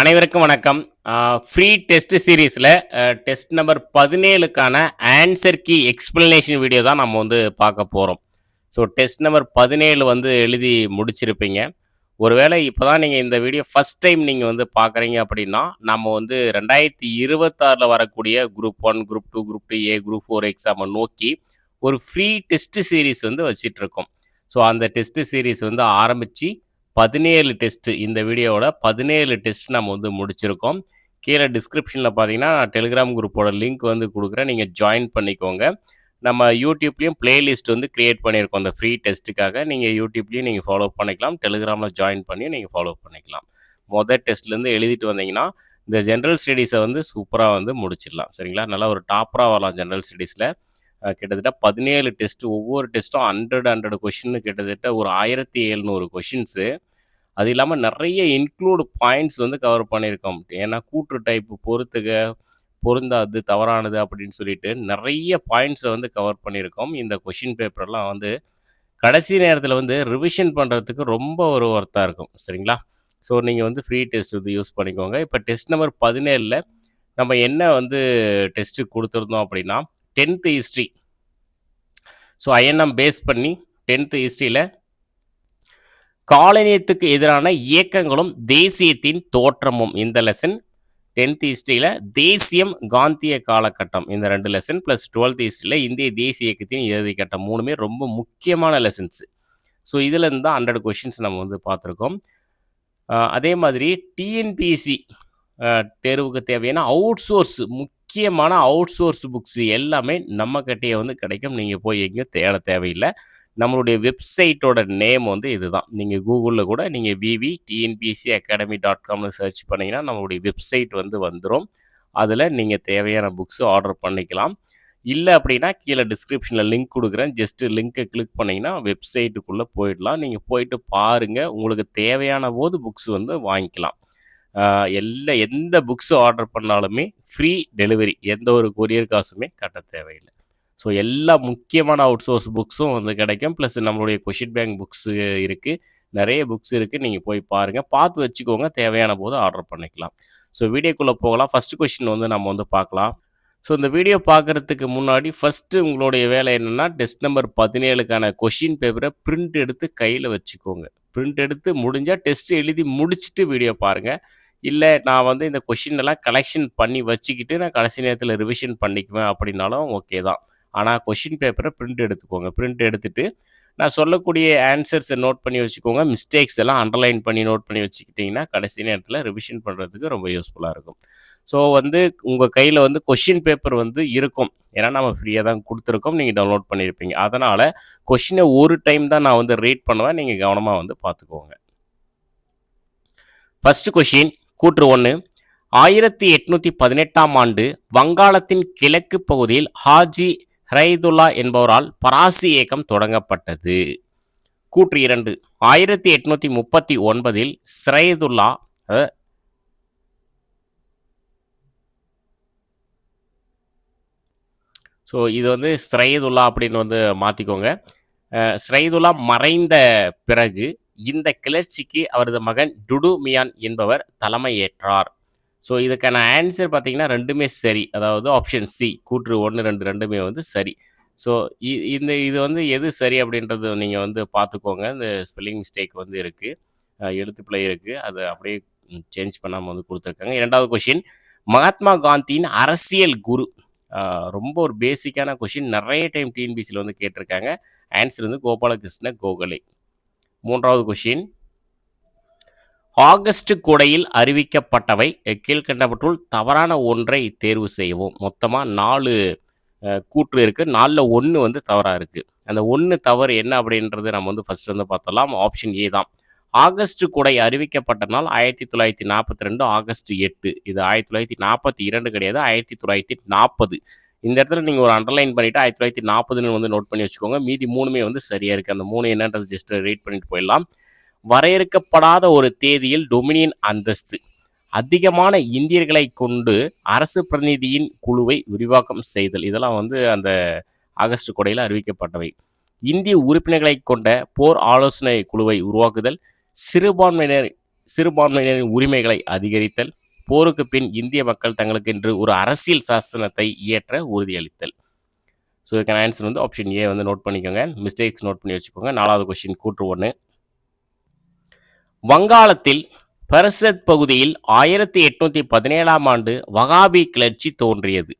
அனைவருக்கும் வணக்கம். Free test சீரிஸில் டெஸ்ட் நம்பர் 17க்கான ஆன்சர் கீ எக்ஸ்பிளனேஷன் வீடியோ தான் நம்ம வந்து பார்க்க போகிறோம். ஸோ டெஸ்ட் நம்பர் 17 வந்து எழுதி முடிச்சிருப்பீங்க. ஒருவேளை இப்போ தான் நீங்கள் இந்த வீடியோ ஃபஸ்ட் டைம் நீங்கள் வந்து பார்க்குறீங்க அப்படின்னா, நம்ம வந்து 2026ல் வரக்கூடிய group 1, group 2, group 2A, group 4 எக்ஸாமை நோக்கி ஒரு ஃப்ரீ டெஸ்ட் சீரிஸ் வந்து வச்சிட்ருக்கோம். ஸோ அந்த டெஸ்ட் சீரிஸ் வந்து ஆரம்பித்து 17 டெஸ்ட்டு இந்த வீடியோவோட 17 டெஸ்ட் நம்ம வந்து முடிச்சிருக்கோம். கீழே டிஸ்கிரிப்ஷனில் பார்த்தீங்கன்னா, நான் டெலிகிராம் குரூப்போட லிங்க் வந்து குடுக்குறேன். நீங்க ஜாயின் பண்ணிக்கோங்க. நம்ம யூடியூப்லேயும் பிளேலிஸ்ட் வந்து கிரியேட் பண்ணியிருக்கோம். அந்த ஃப்ரீ டெஸ்ட்டுக்காக. நீங்க யூடியூப்லேயும் நீங்க ஃபாலோ பண்ணிக்கலாம். டெலிகிராமில் ஜாயின் பண்ணி நீங்க ஃபாலோ பண்ணிக்கலாம். மொத டெஸ்ட்லேருந்து எழுதிட்டு வந்தீங்கன்னா, இந்த ஜெனரல் ஸ்டடீஸை வந்து சூப்பரா வந்து முடிச்சிடலாம். சரிங்களா? நல்லா ஒரு டாப்பரா வரலாம் ஜெனரல் ஸ்டடீஸில். கிட்டத்தட்ட 17 டெஸ்ட். ஒவ்வொரு டெஸ்ட்டும் 100 கொஸ்டின் கிட்டத்தட்ட ஒரு 1700 கொஸ்டின்ஸு. அது இல்லாம நெறைய இன்க்ளூட் பாயிண்ட்ஸ் வந்து கவர் பண்ணியிருக்கோம். ஏன்னா கூற்று டைப் பொறுத்துக, பொருந்தாது, தவறானது அப்படின்னு சொல்லிட்டு நெறைய பாயிண்ட்ஸை வந்து கவர் பண்ணியிருக்கோம். இந்த கொஸ்டின் பேப்பர்லாம் வந்து கடைசி நேரத்தில வந்து ரிவிஷன் பண்றதுக்கு ரொம்ப ஒரு ஒர்த்தா இருக்கும். சரிங்களா? ஸோ நீங்க வந்து ஃப்ரீ டெஸ்ட் வந்து யூஸ் பண்ணிக்கோங்க. இப்போ டெஸ்ட் நம்பர் 17ல நம்ம என்ன வந்து டெஸ்ட் குடுத்துருந்தோம் அப்படின்னா, 10த் ஹிஸ்ட்ரி. ஸோ ஐஎன்எம் பேஸ் பண்ணி 10த் ஹிஸ்ட்ரியில காலனியத்துக்கு எதிரான இயக்கங்களும் தேசியத்தின் தோற்றமும் இந்த லெசன். 10த் ஹிஸ்ட்ரியில தேசியம், காந்திய காலகட்டம் இந்த 2 லெசன் ப்ளஸ் 12த் ஹிஸ்ட்ரியில இந்திய தேசிய இயக்கத்தின் இறுதிக்கட்டம் 3மே ரொம்ப முக்கியமான லெசன்ஸ். ஸோ இதிலேருந்து தான் 100 கொஸ்டின்ஸ் நம்ம வந்து பார்த்துருக்கோம். அதே மாதிரி டிஎன்பிஎஸ்சி தேர்வுக்கு தேவையான முக்கியமான அவுட்சோர்ஸ் புக்ஸ் எல்லாமே நம்மகிட்டயே வந்து கிடைக்கும். நீங்க போய் எங்கேயும் தேட தேவையில்ல. நம்மளுடைய வெப்சைட்டோட நேம் வந்து இதுதான். நீங்க கூகுளில் கூட நீங்க vvtnpscacademy.comனு சர்ச் பண்ணீங்கன்னா, நம்மளுடைய வெப்சைட் வந்து வந்துரும். அதில் நீங்க தேவையான புக்ஸ் ஆர்டர் பண்ணிக்கலாம். இல்ல அப்படின்னா, கீழே டிஸ்கிரிப்ஷனில் லிங்க் குடுக்குறேன். ஜஸ்ட் லிங்கை கிளிக் பண்ணீங்கன்னா, வெப்சைட்டுக்குள்ள போயிடலாம். நீங்க போயிட்டு பாருங்க. உங்களுக்கு தேவையான போது புக்ஸ் வந்து வாங்கிக்கலாம். எந்த புக்ஸ் ஆர்டர் பண்ணாலுமே ஃப்ரீ டெலிவரி. எந்த ஒரு கொரியர் காசுமே கட்ட தேவையில்ல. ஸோ எல்லா முக்கியமான அவுட்சோர்ஸ் புக்ஸும் வந்து கிடைக்கும். ப்ளஸ் நம்மளுடைய கொஷின் பேங்க் புக்ஸ் இருக்கு. நெறைய புக்ஸ் இருக்கு. நீங்க போய் பாருங்க. பார்த்து வச்சுக்கோங்க. தேவையான போது ஆர்டர் பண்ணிக்கலாம். ஸோ வீடியோக்குள்ள போகலாம். ஃபர்ஸ்ட் கொஸ்டின் வந்து நம்ம வந்து பார்க்கலாம். ஸோ இந்த வீடியோ பார்க்குறதுக்கு முன்னாடி ஃபர்ஸ்ட்டு உங்களுடைய வேலை என்னன்னா, டெஸ்ட் நம்பர் 17க்கான கொஸ்டின் பேப்பரை பிரிண்ட் எடுத்து கையில வச்சுக்கோங்க. பிரிண்ட் எடுத்து முடிஞ்சா டெஸ்ட் எழுதி முடிச்சுட்டு வீடியோ பாருங்க. இல்ல நான் வந்து இந்த கொஸ்டின் எல்லாம் கலெக்ஷன் பண்ணி வச்சுக்கிட்டு நான் கடைசி நேரத்தில ரிவிஷன் பண்ணிக்குவேன் அப்படின்னாலும் ஓகே தான். ஆனா கொஸ்டின் பேப்பரை பிரிண்ட் எடுத்துக்கோங்க. பிரிண்ட் எடுத்துட்டு நான் சொல்லக்கூடிய ஆன்சர்ஸை நோட் பண்ணி வச்சுக்கோங்க. மிஸ்டேக்ஸ் எல்லாம் அண்டர்லைன் பண்ணி நோட் பண்ணி வச்சுக்கிட்டிங்கன்னா, கடைசி நேரத்தில ரிவிஷன் பண்ணுறதுக்கு ரொம்ப யூஸ்ஃபுல்லா இருக்கும். ஸோ வந்து உங்க கையில வந்து கொஸ்டின் பேப்பர் வந்து இருக்கும். ஏன்னா நம்ம ஃப்ரீயா தான் குடுத்துருக்கோம். நீங்க டவுன்லோட் பண்ணியிருப்பீங்க. அதனால கொஸ்டினை ஒரு டைம் தான் நான் வந்து ரீட் பண்ணுவேன். நீங்க கவனமா வந்து பார்த்துக்கோங்க. ஃபர்ஸ்ட் கொஸ்டின் கூற்று 1. 1818ஆம் ஆண்டு வங்காளத்தின் கிழக்கு பகுதியில் ஹாஜி ஹரைதுல்லா என்பவரால் பராசி இயக்கம் தொடங்கப்பட்டது. கூற்று 2. 1839இல் சிரைதுல்லா ஸோ இது வந்து சிரைதுல்லா அப்படின்னு வந்து மாற்றிக்கோங்க. சிரைதுல்லா மறைந்த பிறகு இந்த கிளர்ச்சிக்கு அவரது மகன் டுடு மியான் என்பவர் தலைமையேற்றார். ஸோ இதுக்கான ஆன்சர் பார்த்தீங்கன்னா 2மே சரி. அதாவது ஆப்ஷன் சி கூற்று 1, 2 2மே வந்து சரி. ஸோ இது வந்து எது சரி அப்படின்றது நீங்கள் வந்து பார்த்துக்கோங்க. இந்த ஸ்பெல்லிங் மிஸ்டேக் வந்து இருக்குது. எழுத்து பிழை இருக்குது. அதை அப்படியே சேஞ்ச் பண்ணாமல் வந்து கொடுத்துருக்காங்க. 2வது கொஷின் மகாத்மா காந்தியின் அரசியல் குரு. ரொம்ப ஒரு பேசிக்கான கொஷின். நிறைய டைம் டிஎன்பிசியில் வந்து கேட்டிருக்காங்க. ஆன்சர் வந்து கோபாலகிருஷ்ண கோகலே. 3வது கொஷின் ஆகஸ்ட் கொடையில் அறிவிக்கப்பட்டவை கீழ்கண்டவற்றுள் தவறான ஒன்றை தேர்வு செய்யவும். மொத்தமா 4 கூற்று இருக்கு. 4ல் 1 வந்து தவறா இருக்கு. அந்த 1 தவறு என்ன அப்படின்றது நம்ம வந்து ஃபர்ஸ்ட் வந்து பார்த்தலாம். ஆப்ஷன் ஏ தான். ஆகஸ்ட் கொடை அறிவிக்கப்பட்ட நாள் 1942 ஆகஸ்ட் 8. இது 1942 கிடையாது. 1940. இந்த இடத்துல நீங்க ஒரு அண்டர்லைன் பண்ணிட்டு 1940ன்னு வந்து நோட் பண்ணி வச்சுக்கோங்க. மீதி 3மே வந்து சரியா இருக்கு. அந்த 3 என்னன்றது ஜஸ்ட் ரீட் பண்ணிட்டு போயிடலாம். வரையறுக்கப்படாத ஒரு தேதியில் டொமினியன் அந்தஸ்து. அதிகமான இந்தியர்களை கொண்டு அரசு பிரதிநிதியின் குழுவை விரிவாக்கம் செய்தல். இதெல்லாம் வந்து அந்த ஆகஸ்ட் கொடையில் அறிவிக்கப்பட்டவை. இந்திய உறுப்பினர்களை கொண்ட போர் ஆலோசனை குழுவை உருவாக்குதல். சிறுபான்மையினரின் உரிமைகளை அதிகரித்தல், போருக்கு பின் இந்திய மக்கள் தங்களுக்கு என்று ஒரு அரசியல் சாசனத்தை இயற்ற உறுதியளித்தல். ஸோ இதுக்கான ஆன்சர் வந்து ஆப்ஷன் ஏ வந்து நோட் பண்ணிக்கோங்க. மிஸ்டேக்ஸ் நோட் பண்ணி வச்சுக்கோங்க. 4வது கொஸ்டின் கூற்று 1. வங்காளத்தில் பரசத் பகுதியில் 1817ஆம் ஆண்டு வகாபி கிளர்ச்சி தோன்றியது.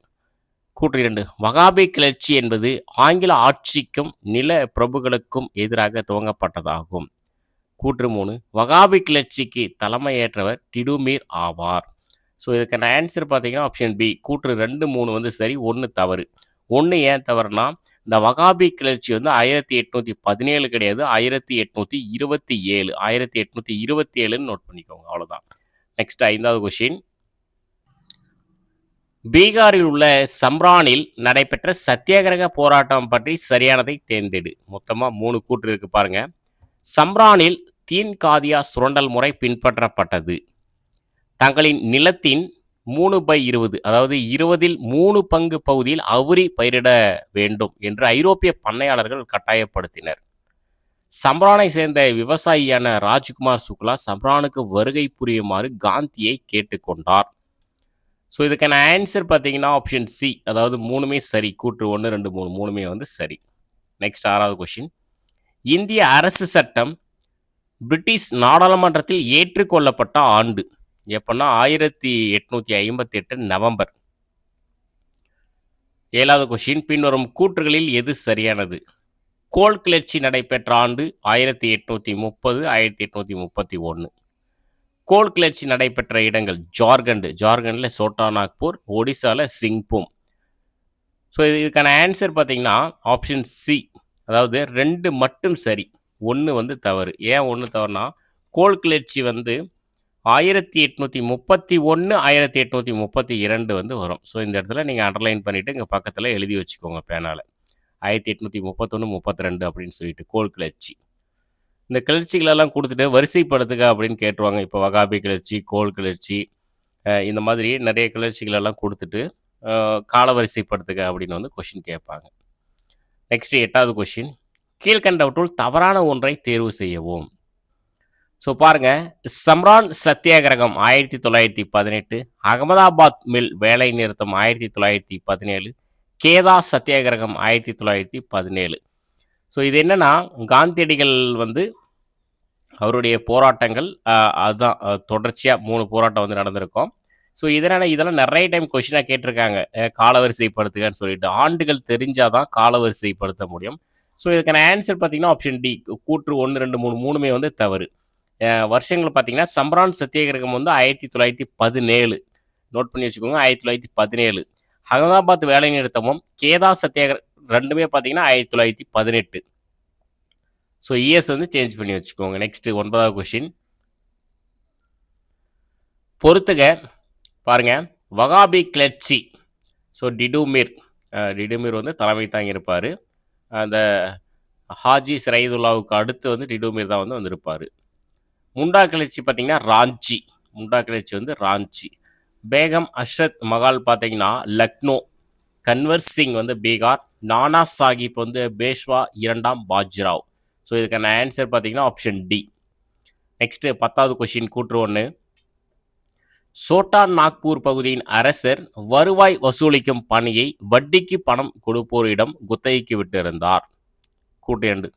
கூற்று 2. வகாபி கிளர்ச்சி என்பது ஆங்கில ஆட்சிக்கும் நில பிரபுக்களுக்கும் எதிராக துவங்கப்பட்டதாகும். கூற்று 3. வகாபி கிளர்ச்சிக்கு தலைமையேற்றவர் டிடுமீர் ஆவார். ஸோ இதுக்கான ஆன்சர் பார்த்தீங்கன்னா ஆப்ஷன் பி. கூற்று 2, 3 வந்து சரி, 1 தவறு. 1 ஏன் தவறுனா, இந்த வகாபி கிளர்ச்சி வந்து 1817 கிடையாது, 1827. 1827ன்னு நோட் பண்ணிக்கோங்க. அவ்வளோதான். நெக்ஸ்ட் 5வது கொஸ்டின். பீகாரில் உள்ள சம்ரானில் நடைபெற்ற சத்தியாகிரக போராட்டம் பற்றி சரியானதை தேர்ந்தெடு. மொத்தமாக 3 கூற்று இருக்கு பாருங்க. சம்ரானில் தீன் காதியா சுரண்டல் முறை பின்பற்றப்பட்டது. தங்களின் நிலத்தின் 3/20 அதாவது 20ல் 3 பங்கு பகுதியில் அவுரி பயிரிட வேண்டும் என்று ஐரோப்பிய பண்ணையாளர்கள் கட்டாயப்படுத்தினர். சம்ரானை சேர்ந்த விவசாயியான ராஜ்குமார் சுக்லா சம்ரானுக்கு வருகை புரியுமாறு காந்தியை கேட்டுக்கொண்டார். ஸோ இதுக்கான ஆன்சர் பார்த்தீங்கன்னா ஆப்ஷன் சி. அதாவது 3மே சரி. கூற்று 1, 2, 3 3மே வந்து சரி. நெக்ஸ்ட் 6வது கொஸ்டின். இந்திய அரசு சட்டம் பிரிட்டிஷ் நாடாளுமன்றத்தில் ஏற்றுக்கொள்ளப்பட்ட ஆண்டு எப்பன்னா 1858 நவம்பர். 7வது கொஸ்டின். பின்வரும் கூற்றுகளில் எது சரியானது? கோல் கிளர்ச்சி நடைபெற்ற ஆண்டு 1830, 1831. கோல் கிளர்ச்சி நடைபெற்ற இடங்கள் ஜார்க்கண்டில் சோட்டா நாக்பூர், ஒடிசாவில் சிங்பூம். ஸோ இதுக்கான ஆன்சர் பார்த்தீங்கன்னா ஆப்ஷன் சி. அதாவது 2 மட்டும் சரி, 1 வந்து தவறு. ஏன் 1 தவறுனா, கோல் கிளர்ச்சி வந்து 1831, 1832 வந்து வரும். ஸோ இந்த இடத்துல நீங்கள் அண்டர்லைன் பண்ணிவிட்டு இங்கே பக்கத்தில் எழுதி வச்சுக்கோங்க பேனால். 1831, 32 அப்படின்னு சொல்லிட்டு கோல் கிளர்ச்சி. இந்த கிளர்ச்சிகளெல்லாம் கொடுத்துட்டு வரிசைப்படுத்துக அப்படின்னு கேட்டுருவாங்க. இப்போ வகாபி கிளர்ச்சி, கோல் கிளர்ச்சி, இந்த மாதிரி நிறைய கிளர்ச்சிகளெல்லாம் கொடுத்துட்டு காலவரிசைப்படுத்துக அப்படின்னு வந்து கொஷின் கேட்பாங்க. நெக்ஸ்ட் 8வது கொஷின். கீழ்கண்டவற்றுள் தவறான ஒன்றை தேர்வு செய்யவும். ஸோ பாருங்க, சம்ரான் சத்தியாகிரகம் 1918, அகமதாபாத் மில் வேலை நிறுத்தம் 1917, கேதா சத்தியாகிரகம் 1917. ஸோ இது என்னன்னா, காந்தியடிகள் வந்து அவருடைய போராட்டங்கள் அதுதான் தொடர்ச்சியாக 3 போராட்டம் வந்து நடந்திருக்கும். ஸோ இதெல்லாம் நிறைய டைம் கொஷினாக கேட்டிருக்காங்க. காலவரிசைப்படுத்துகன்னு சொல்லிட்டு ஆண்டுகள் தெரிஞ்சால் தான் காலவரிசைப்படுத்த முடியும். ஸோ இதுக்கான ஆன்சர் பார்த்தீங்கன்னா ஆப்ஷன் டி. கூற்று 1, 2, 3 3மே வந்து தவறு. வருஷங்கள் பார்த்தீங்கன்னா சம்ரான் சத்தியாகிரகம் வந்து 1917 நோட் பண்ணி வச்சுக்கோங்க. 1917. அகமதாபாத் வேலை நிறுத்தமும் கேதா சத்தியாகிரகம் 2மே பார்த்தீங்கன்னா 1918. ஸோ இஎஸ் வந்து சேஞ்ச் பண்ணி வச்சுக்கோங்க. நெக்ஸ்ட் 9வது கொஸ்டின். பொறுத்துக பாருங்க, வகாபி கிளர்ச்சி. ஸோ டிடுமீர் வந்து தலைமை தாங்கி இருப்பார். அந்த ஹாஜி சரைதுல்லாவுக்கு அடுத்து வந்து டிடுமீர் தான் வந்து வந்திருப்பார். முண்டா கிளர்ச்சி பார்த்தீங்கன்னா ராஞ்சி. பேகம் அஷ்ரத் மகால் பார்த்தீங்கன்னா லக்னோ. கன்வர் சிங் வந்து பீகார். நானா சாஹிப் வந்து பேஷ்வா 2ஆம் பாஜிராவ். ஸோ இதுக்கான ஆன்சர் பார்த்தீங்கன்னா ஆப்ஷன் டி. நெக்ஸ்ட் 10வது கொஸ்டின் கூற்று 1. சோட்டா நாக்பூர் பகுதியின் அரசர் வருவாய் வசூலிக்கும் பணியை வட்டிக்கு பணம் கொடுப்போரிடம் குத்தகைக்கு விட்டிருந்தார். கூற்று 2.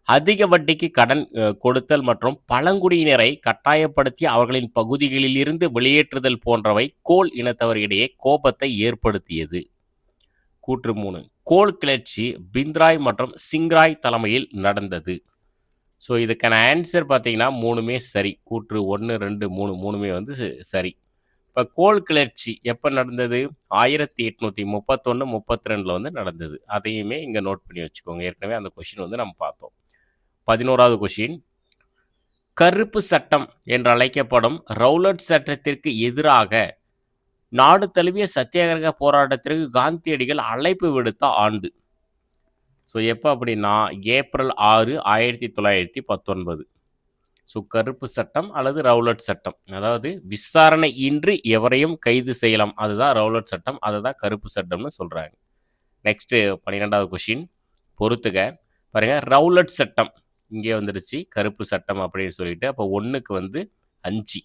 அதிக வட்டிக்கு கடன் கொடுத்தல் மற்றும் பழங்குடியினரை கட்டாயப்படுத்தி அவர்களின் பகுதிகளில் இருந்து வெளியேற்றுதல் போன்றவை கோல் இனத்தவரிடையே கோபத்தை ஏற்படுத்தியது. கூற்று 3. கோல் கிளர்ச்சி பிந்த்ராய் மற்றும் சிங்ராய் தலைமையில் நடந்தது. ஸோ இதுக்கான ஆன்சர் பார்த்தீங்கன்னா 3மே சரி. கூற்று 1, 2, 3 3மே வந்து சரி. இப்போ கோல் கிளர்ச்சி எப்போ நடந்தது? 1831, 32 வந்து நடந்தது. அதையுமே இங்கே நோட் பண்ணி வச்சுக்கோங்க. ஏற்கனவே அந்த கொஷின் வந்து நம்ம பார்த்தோம். 11வது கொஷின். கருப்பு சட்டம் என்று அழைக்கப்படும் ரவுலட் சட்டத்திற்கு எதிராக நாடு தழுவிய சத்தியாகிரக போராட்டத்திற்கு காந்தியடிகள் அழைப்பு விடுத்த ஆண்டு. ஸோ எப்போ அப்படின்னா ஏப்ரல் 6, 1919. ஸோ கருப்பு சட்டம் அல்லது ரவுலட் சட்டம், அதாவது விசாரணை இன்றி எவரையும் கைது செய்யலாம், அதுதான் ரவுலட் சட்டம். அதை தான் கருப்பு சட்டம்னு சொல்கிறாங்க. நெக்ஸ்ட்டு 12வது கொஷின். பொறுத்துக பாருங்க, ரவுலட் சட்டம் இங்கே வந்துருச்சு, கருப்பு சட்டம் அப்படின்னு சொல்லிட்டு. அப்போ 1க்கு வந்து 5.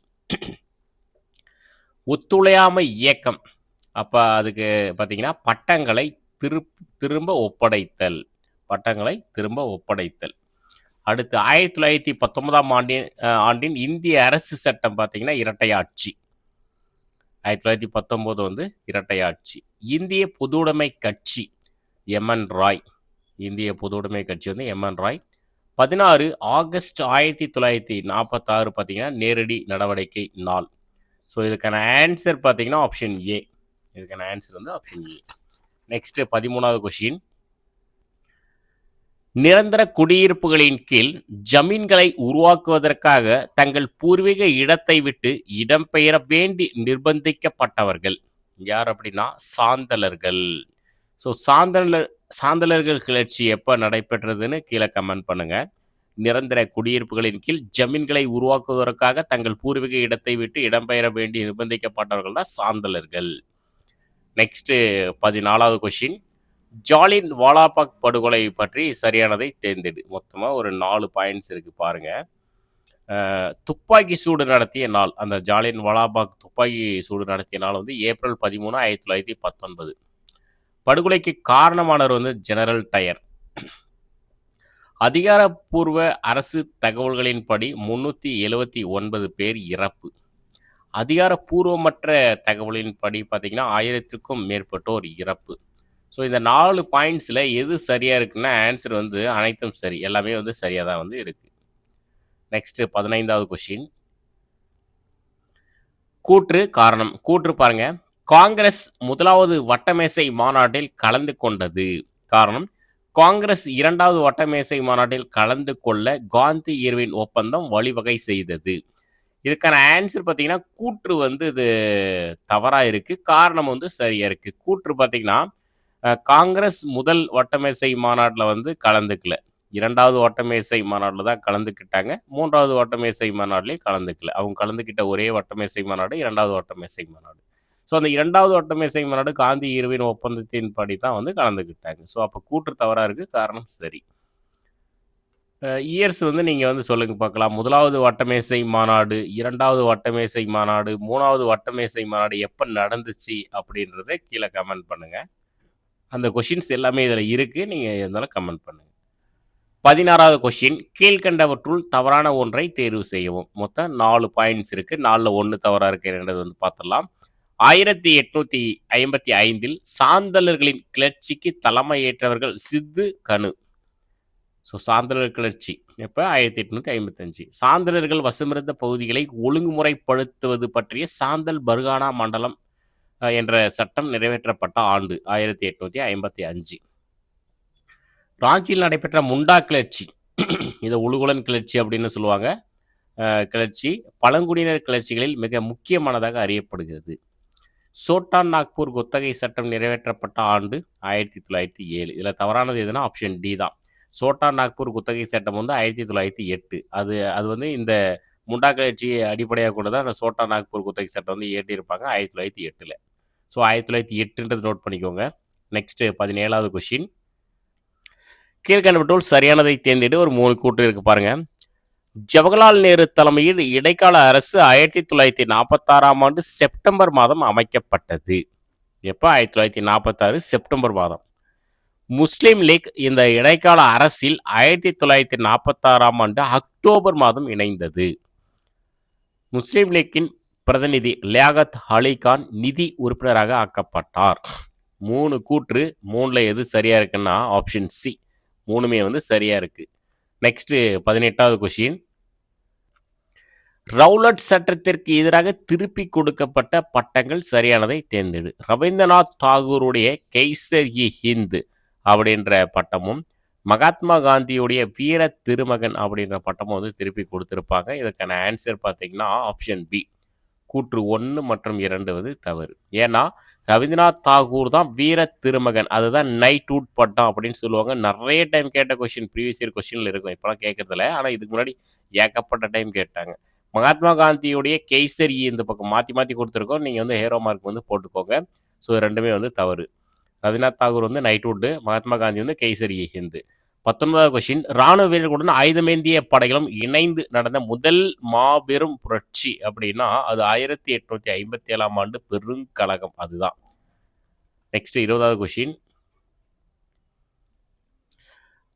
ஒத்துழையாமை இயக்கம். அப்ப அதுக்கு பார்த்தீங்கன்னா, பட்டங்களை திரும்ப ஒப்படைத்தல். பட்டங்களை திரும்ப ஒப்படைத்தல். அடுத்து 1919ஆம் ஆண்டின் இந்திய அரசு சட்டம் பார்த்தீங்கன்னா, இரட்டை ஆட்சி. 1919 வந்து இரட்டை ஆட்சி. இந்திய பொதுவுடைமை கட்சி எம்.என். ராய். இந்திய பொதுவுடைமை கட்சி வந்து எம்.என். ராய். 16 ஆகஸ்ட் 1946 பார்த்தீங்கன்னா, நேரடி நடவடிக்கை நாள். ஸோ இதுக்கான ஆன்சர் பார்த்தீங்கன்னா, ஆப்ஷன் ஏ. இதுக்கான ஆன்சர் வந்து ஆப்ஷன் ஏ. நெக்ஸ்ட் 13வது கொஸ்டின். நிரந்தர குடியிருப்புகளின் கீழ் ஜமீன்களை உருவாக்குவதற்காக தங்கள் பூர்வீக இடத்தை விட்டு இடம்பெயர வேண்டி நிர்பந்திக்கப்பட்டவர்கள் யார் அப்படின்னா சாந்தலர்கள். ஸோ சாந்தலர்கள் கிளர்ச்சி எப்போ நடைபெற்றதுன்னு கீழே கமெண்ட் பண்ணுங்க. நிரந்தர குடியிருப்புகளின் கீழ் ஜமீன்களை உருவாக்குவதற்காக தங்கள் பூர்வீக இடத்தை விட்டு இடம்பெயர வேண்டி நிர்பந்திக்கப்பட்டவர்கள் தான் சாந்தலர்கள். நெக்ஸ்ட் 14வது கொஸ்டின். ஜாலியன் வாலாபாக் படுகொலை பற்றி சரியானதை தேர்ந்தெடு. மொத்தமாக ஒரு 4 பாயிண்ட்ஸ் இருக்கு பாருங்க. துப்பாக்கி சூடு நடத்திய நாள், அந்த ஜாலியன் வாலாபாக் துப்பாக்கி சூடு நடத்திய நாள் வந்து ஏப்ரல் 13, 1919. படுகொலைக்கு காரணமானவர் வந்து ஜெனரல் டயர். அதிகாரப்பூர்வ அரசு தகவல்களின்படி 379 பேர் இறப்பு. அதிகாரப்பூர்வமற்ற தகவலின்படி பார்த்தீங்கன்னா 1000க்கும் மேற்பட்டோர் இறப்பு. ஸோ இந்த 4 பாயிண்ட்ஸில் எது சரியாக இருக்குன்னா ஆன்சர் வந்து அனைத்தும் சரி, எல்லாமே வந்து சரியாக தான் வந்து இருக்கு. நெக்ஸ்ட் 15வது கொஸ்டின். கூற்று காரணம். கூற்று பாருங்க. காங்கிரஸ் முதலாவது வட்டமேசை மாநாட்டில் கலந்து கொண்டது. காரணம், காங்கிரஸ் இரண்டாவது வட்டமேசை மாநாட்டில் கலந்து கொள்ள காந்தி இர்வின் ஒப்பந்தம் வழிவகை செய்தது. இதுக்கான ஆன்சர் பார்த்தீங்கன்னா கூற்று வந்து இது தவறாக இருக்குது, காரணம் வந்து சரியாக இருக்குது. கூற்று பார்த்தீங்கன்னா காங்கிரஸ் முதல் வட்டமேசை மாநாட்டில் வந்து கலந்துக்கல, இரண்டாவது வட்டமேசை மாநாட்டில் தான் கலந்துக்கிட்டாங்க, மூன்றாவது வட்டமேசை மாநாட்டிலையும் கலந்துக்கல. அவங்க கலந்துக்கிட்ட ஒரே வட்டமேசை மாநாடு இரண்டாவது வட்டமேசை மாநாடு. ஸோ அந்த இரண்டாவது வட்டமேசை மாநாடு காந்தி இர்வின் ஒப்பந்தத்தின் படி தான் வந்து கலந்துக்கிட்டாங்க. ஸோ அப்போ கூற்று தவறாக இருக்குது, காரணம் சரி. இயர்ஸ் வந்து நீங்கள் வந்து சொல்லுங்க பார்க்கலாம். முதலாவது வட்டமேசை மாநாடு, இரண்டாவது வட்டமேசை மாநாடு, மூணாவது வட்டமேசை மாநாடு எப்போ நடந்துச்சு அப்படின்றத கீழே கமெண்ட் பண்ணுங்கள். அந்த கொஷின்ஸ் எல்லாமே இதில் இருக்குது, நீங்கள் இருந்தாலும் கமெண்ட் பண்ணுங்கள். 16வது கொஸ்டின். கீழ்கண்டவற்றுள் தவறான ஒன்றை தேர்வு செய்யவும். மொத்தம் 4 பாயிண்ட்ஸ் இருக்குது, 4ல் 1 தவறாக இருக்கிறது வந்து பார்த்துடலாம். 1855 சாந்தலர்களின் கிளர்ச்சிக்கு தலைமை ஏற்றவர்கள் சித்து கனு. ஸோ சாந்தலர் கிளர்ச்சி எப்போ 1855. சாந்தலர்கள் வசமிருந்த பகுதிகளை ஒழுங்குமுறைப்படுத்துவது பற்றிய சாந்தல் பர்கானா மண்டலம் என்ற சட்டம் நிறைவேற்றப்பட்ட ஆண்டு 1855. ராஞ்சியில் நடைபெற்ற முண்டா கிளர்ச்சி, இதை உலுகுலன் கிளர்ச்சி அப்படின்னு சொல்லுவாங்க. கிளர்ச்சி பழங்குடியினர் கிளர்ச்சிகளில் மிக முக்கியமானதாக அறியப்படுகிறது. சோட்டான் நாக்பூர் குத்தகை சட்டம் நிறைவேற்றப்பட்ட ஆண்டு 1907. இதில் தவறானது எதுனா ஆப்ஷன் டி தான். சோட்டான் நாக்பூர் குத்தகை சட்டம் வந்து 1908. அது வந்து இந்த முண்டா கிளர்ச்சியை அடிப்படையாக கொண்டு தான் அந்த சோட்டான் நாக்பூர் குத்தகை சட்டம் வந்து ஏற்றிருப்பாங்க 1908. ஸோ 1908 நோட் பண்ணிக்கோங்க. நெக்ஸ்ட் 17வது கொஸ்டின். கீழ்கண்டவற்றுள் சரியானதை தேர்ந்தெடு. ஒரு 3 கூற்று இருக்கு பாருங்க. ஜவஹர்லால் நேரு தலைமையில் இடைக்கால அரசு 1946ஆம் ஆண்டு செப்டம்பர் மாதம் அமைக்கப்பட்டது. எப்போ? 1946 செப்டம்பர் மாதம். முஸ்லீம் லீக் இந்த இடைக்கால அரசில் 1946ஆம் ஆண்டு அக்டோபர் மாதம் இணைந்தது. முஸ்லீம் லீக்கின் பிரதிநிதி லியாகத் அலி கான் நிதி உறுப்பினராக ஆக்கப்பட்டார். 3 கூற்று, 3ல் எது சரியா இருக்குன்னா ஆப்ஷன் சி. 3மே வந்து சரியா இருக்கு. Next 18வது question. ரவுலட் சட்டத்திற்கு எதிராக திருப்பி கொடுக்கப்பட்ட பட்டங்கள் சரியானதை தேர்ந்தெடு. ரவீந்திரநாத் தாகூருடைய கைசர்-இ-ஹிந்த் அப்படின்ற பட்டமும் மகாத்மா காந்தியுடைய வீர திருமகன் அப்படின்ற பட்டமும் வந்து திருப்பி கொடுத்துருப்பாங்க. இதுக்கான ஆன்சர் பார்த்தீங்கன்னா ஆப்ஷன் பி. கூற்று 1 மற்றும் 2 வந்து தவறு. ஏன்னா ரவீந்திரநாத் தாகூர் தான் வீர திருமகன், அதுதான் நைட்வுட் பட்டம் அப்படின்னு சொல்லுவாங்க. நிறைய டைம் கேட்ட கொஸ்டின், ப்ரீவியஸ் இயர் கொஸ்டினில் இருக்கும், இப்போலாம் கேட்கறதில்ல. ஆனால் இதுக்கு முன்னாடி ஏகப்பட்ட டைம் கேட்டாங்க. மகாத்மா காந்தியுடைய கைசர்-இ இந்த பக்கம் மாற்றி மாற்றி கொடுத்துருக்கோம். நீங்கள் வந்து ஹேரோ மார்க் வந்து போட்டுக்கோங்க. ஸோ ரெண்டுமே வந்து தவறு. ரவீந்திரநாத் தாகூர் வந்து நைட்வுட்டு, மகாத்மா காந்தி வந்து கைசர்-இ-ஹிந்த். 19வது கொஸ்டின் ராணுவ வீரர்களுடன் ஆயுதமேந்திய படைகளும் இணைந்து நடந்த முதல் மாபெரும் புரட்சி அப்படின்னா அது 1857ஆம் ஆண்டு பெருங்கழகம் அதுதான். நெக்ஸ்ட் 20வது கொஸ்டின்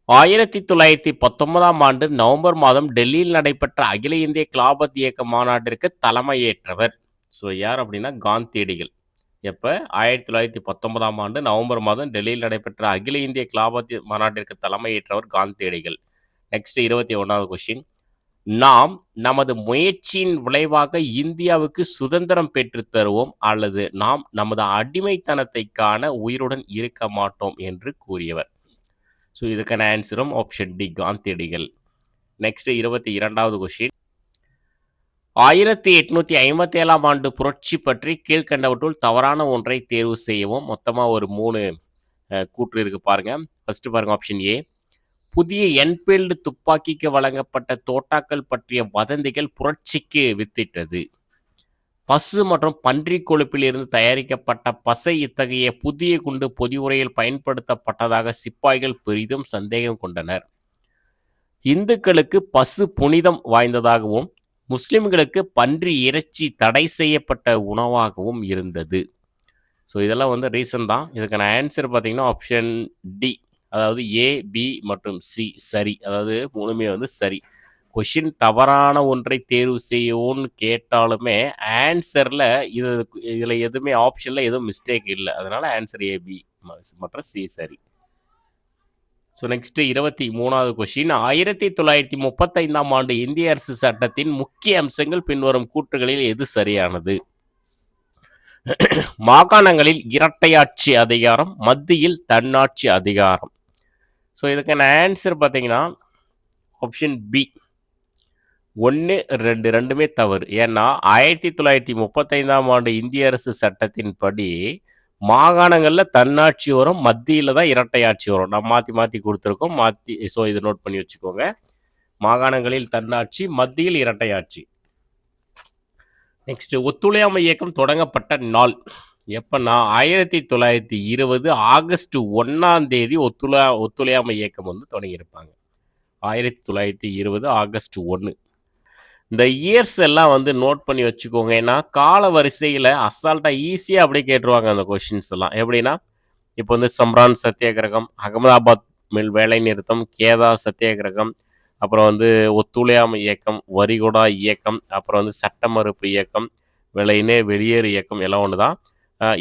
1919ஆம் ஆண்டு நவம்பர் மாதம் டெல்லியில் நடைபெற்ற அகில இந்திய கிலாபத் இயக்க மாநாட்டிற்கு தலைமையேற்றவர். ஸோ யார் அப்படின்னா காந்தியடிகள். எப்போ 1919ஆம் ஆண்டு நவம்பர் மாதம் டெல்லியில் நடைபெற்ற அகில இந்திய கிலாபத் மாநாட்டிற்கு தலைமையேற்றவர் காந்தியடிகள். நெக்ஸ்ட் 21வது கொஸ்டின் நாம் நமது முயற்சியின் விளைவாக இந்தியாவுக்கு சுதந்திரம் பெற்று தருவோம் அல்லது நாம் நமது அடிமைத்தனத்தை காண உயிருடன் இருக்க மாட்டோம் என்று கூறியவர். ஸோ இதுக்கான ஆன்சரும் ஆப்ஷன் டி காந்தியடிகள். நெக்ஸ்ட் 22வது கொஸ்டின் 1857ஆம் ஆண்டு புரட்சி பற்றி கீழ்கண்டவற்றுள் தவறான ஒன்றை தேர்வு செய்யவும். மொத்தமாக ஒரு 3 கூற்று இருக்கு பாருங்க. ஃபர்ஸ்ட் பாருங்க ஆப்ஷன் ஏ புதிய என்ஃபீல்டு துப்பாக்கிக்கு வழங்கப்பட்ட தோட்டாக்கள் பற்றிய வதந்திகள் புரட்சிக்கு வித்திட்டது. பசு மற்றும் பன்றி கொழுப்பில் இருந்து தயாரிக்கப்பட்ட பசை இத்தகைய புதிய குண்டு பொதியுரையில் பயன்படுத்தப்பட்டதாக சிப்பாய்கள் பெரிதும் சந்தேகம் கொண்டனர். இந்துக்களுக்கு பசு புனிதம் வாய்ந்ததாகவும் முஸ்லிம்களுக்கு பன்றி இறைச்சி தடை செய்யப்பட்ட உணவாகவும் இருந்தது. ஸோ இதெல்லாம் வந்து ரீசன் தான். இதுக்கான ஆன்சர் பார்த்தீங்கன்னா ஆப்ஷன் டி, அதாவது ஏ, பி மற்றும் சி சரி. அதாவது 3மே வந்து சரி. கொஷின் தவறான ஒன்றை தேர்வு செய்யவும்னு கேட்டாலுமே ஆன்சரில் இதில் எதுவுமே ஆப்ஷனில் எதுவும் மிஸ்டேக் இல்லை. அதனால் ஆன்சர் ஏ, பி மற்றும் சி சரி. ஸோ நெக்ஸ்ட் 23வது கொஸ்டின் 1935ஆம் ஆண்டு இந்திய அரசு சட்டத்தின் முக்கிய அம்சங்கள் பின்வரும் கூற்றுகளில் எது சரியானது? மாகாணங்களில் இரட்டையாட்சி அதிகாரம், மத்தியில் தன்னாட்சி அதிகாரம். ஸோ இதுக்கான ஆன்சர் பார்த்தீங்கன்னா ஆப்ஷன் பி 1, 2 ரெண்டுமே தவறு. ஏன்னா 1935ஆம் ஆண்டு இந்திய அரசு சட்டத்தின்படி மாகாணங்களில் தன்னாட்சி வரும், மத்தியில் தான் இரட்டை ஆட்சி வரும். நம்ம மாற்றி கொடுத்துருக்கோம். ஸோ இதை நோட் பண்ணி வச்சுக்கோங்க. மாகாணங்களில் தன்னாட்சி, மத்தியில் இரட்டை ஆட்சி. நெக்ஸ்ட் ஒத்துழையாமை இயக்கம் தொடங்கப்பட்ட நாள் எப்பன்னா 1920 ஆகஸ்ட் 1ஆம் தேதி ஒத்துழையாமை இயக்கம் வந்து தொடங்கியிருப்பாங்க. 1920 ஆகஸ்ட் 1. இந்த இயர்ஸ் எல்லாம் வந்து நோட் பண்ணி வச்சுக்கோங்க. ஏன்னா கால வரிசையில் அசால்ட்டாக ஈஸியாக அப்படியே கேட்டுருவாங்க அந்த கொஷின்ஸ் எல்லாம். எப்படின்னா இப்போ வந்து சம்ரான் சத்தியாகிரகம், அகமதாபாத் மில் வேலை நிறுத்தம், கேதா சத்தியாகிரகம், அப்புறம் வந்து ஒத்துழையாமை இயக்கம், வரிகொடா இயக்கம், அப்புறம் வந்து சட்ட மறுப்பு இயக்கம், விலையினே வெளியேறு இயக்கம் எல்லாம் ஒன்று தான்.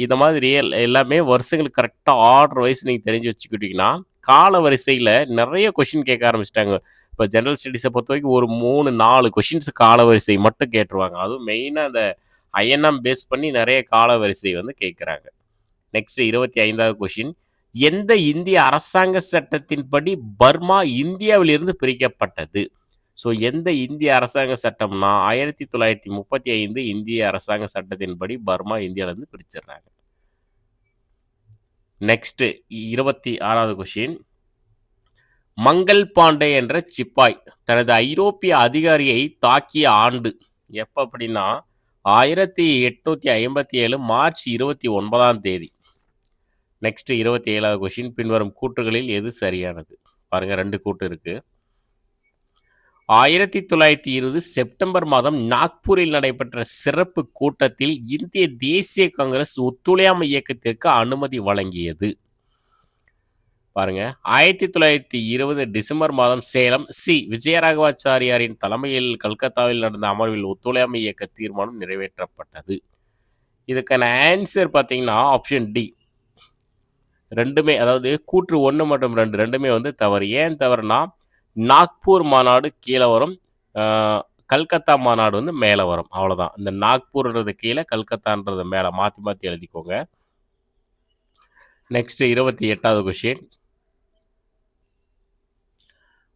இந்த மாதிரி எல்லாமே வருஷங்களுக்கு கரெக்டாக ஆர்டர் வைஸ் நீங்கள் தெரிஞ்சு வச்சுக்கிட்டிங்கன்னா கால வரிசையில் நிறைய கொஷின் கேட்க ஆரம்பிச்சிட்டாங்க. இப்போ ஜென்ரல் ஸ்டடீஸை பொறுத்த வரைக்கும் ஒரு 3-4 கொஷின்ஸ் கால வரிசை மட்டும் கேட்டுருவாங்க. அதுவும் மெயினாக அந்த ஐஎன்எம் பேஸ் பண்ணி நிறைய கால வரிசை வந்து கேட்குறாங்க. நெக்ஸ்ட் 25வது கொஷின் எந்த இந்திய அரசாங்க சட்டத்தின்படி பர்மா இந்தியாவிலிருந்து பிரிக்கப்பட்டது? ஸோ எந்த இந்திய அரசாங்க சட்டம்னா 1935 இந்திய அரசாங்க சட்டத்தின்படி பர்மா இந்தியாவிலிருந்து பிரிச்சிடுறாங்க. நெக்ஸ்ட் 26வது கொஷின் மங்கள் பாண்டே என்ற சிப்பாய் தனது ஐரோப்பிய அதிகாரியை தாக்கிய ஆண்டு எப்போ அப்படின்னா 1857 மார்ச் 29ஆம் தேதி. நெக்ஸ்ட் 27வது கொஷின் பின்வரும் கூற்றுகளில் எது சரியானது? பாருங்க 2 கூற்று இருக்கு. 1920 செப்டம்பர் மாதம் நாக்பூரில் நடைபெற்ற சிறப்பு கூட்டத்தில் இந்திய தேசிய காங்கிரஸ் ஒத்துழையாமை இயக்கத்திற்கு அனுமதி வழங்கியது. பாருங்க 1920 டிசம்பர் மாதம் சேலம் சி விஜயராகவாச்சாரியாரின் தலைமையில் கல்கத்தாவில் நடந்த அமர்வில் ஒத்துழையாமை இயக்க தீர்மானம் நிறைவேற்றப்பட்டது. இதுக்கான ஆன்சர் பார்த்தீங்கன்னா ஆப்ஷன் டி ரெண்டுமே, அதாவது கூற்று 1 மற்றும் 2 ரெண்டுமே வந்து தவறு. ஏன் தவறுனா நாக்பூர் மாநாடு கீழே வரும், கல்கத்தா மாநாடு வந்து மேலே வரும், அவ்வளோதான். இந்த நாக்பூர்ன்றது கீழே, கல்கத்தான்றது மேலே, மாற்றி எழுதிக்கோங்க. நெக்ஸ்ட் 28வது கொஷின்